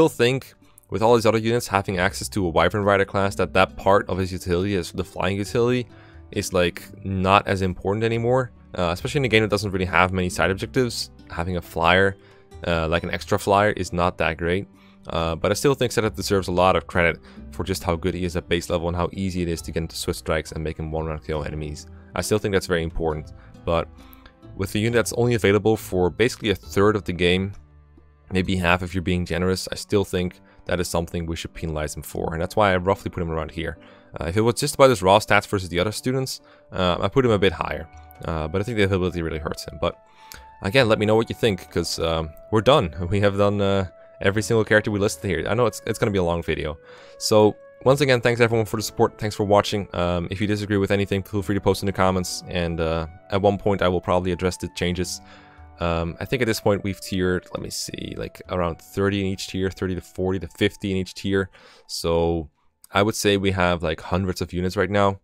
think with all these other units having access to a Wyvern Rider class, that part of his utility, as the flying utility, is like not as important anymore. Especially in a game that doesn't really have many side objectives. Having a flyer, like an extra flyer, is not that great. But I still think Seta deserves a lot of credit for just how good he is at base level and how easy it is to get into swift strikes and make him one-round kill enemies. I still think that's very important. But with the unit that's only available for basically a third of the game, maybe half if you're being generous, I still think that is something we should penalize him for, and that's why I roughly put him around here. If it was just about his raw stats versus the other students, I put him a bit higher, but I think the availability really hurts him. But again, let me know what you think, because we're done. We have done every single character we listed here. I know it's going to be a long video. So once again, thanks everyone for the support. Thanks for watching. If you disagree with anything, feel free to post in the comments, and at one point I will probably address the changes. I think at this point we've tiered, let me see, like around 30 in each tier, 30 to 40 to 50 in each tier. So I would say we have like hundreds of units right now.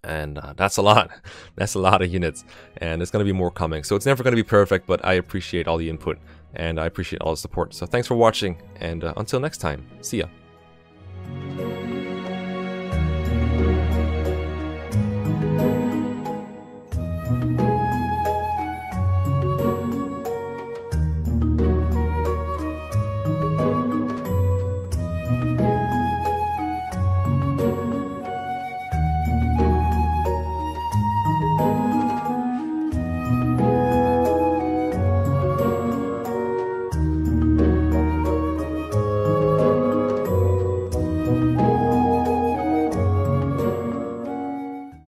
And that's a lot. That's a lot of units. And there's going to be more coming. So it's never going to be perfect, but I appreciate all the input. And I appreciate all the support. So thanks for watching. And until next time, see ya.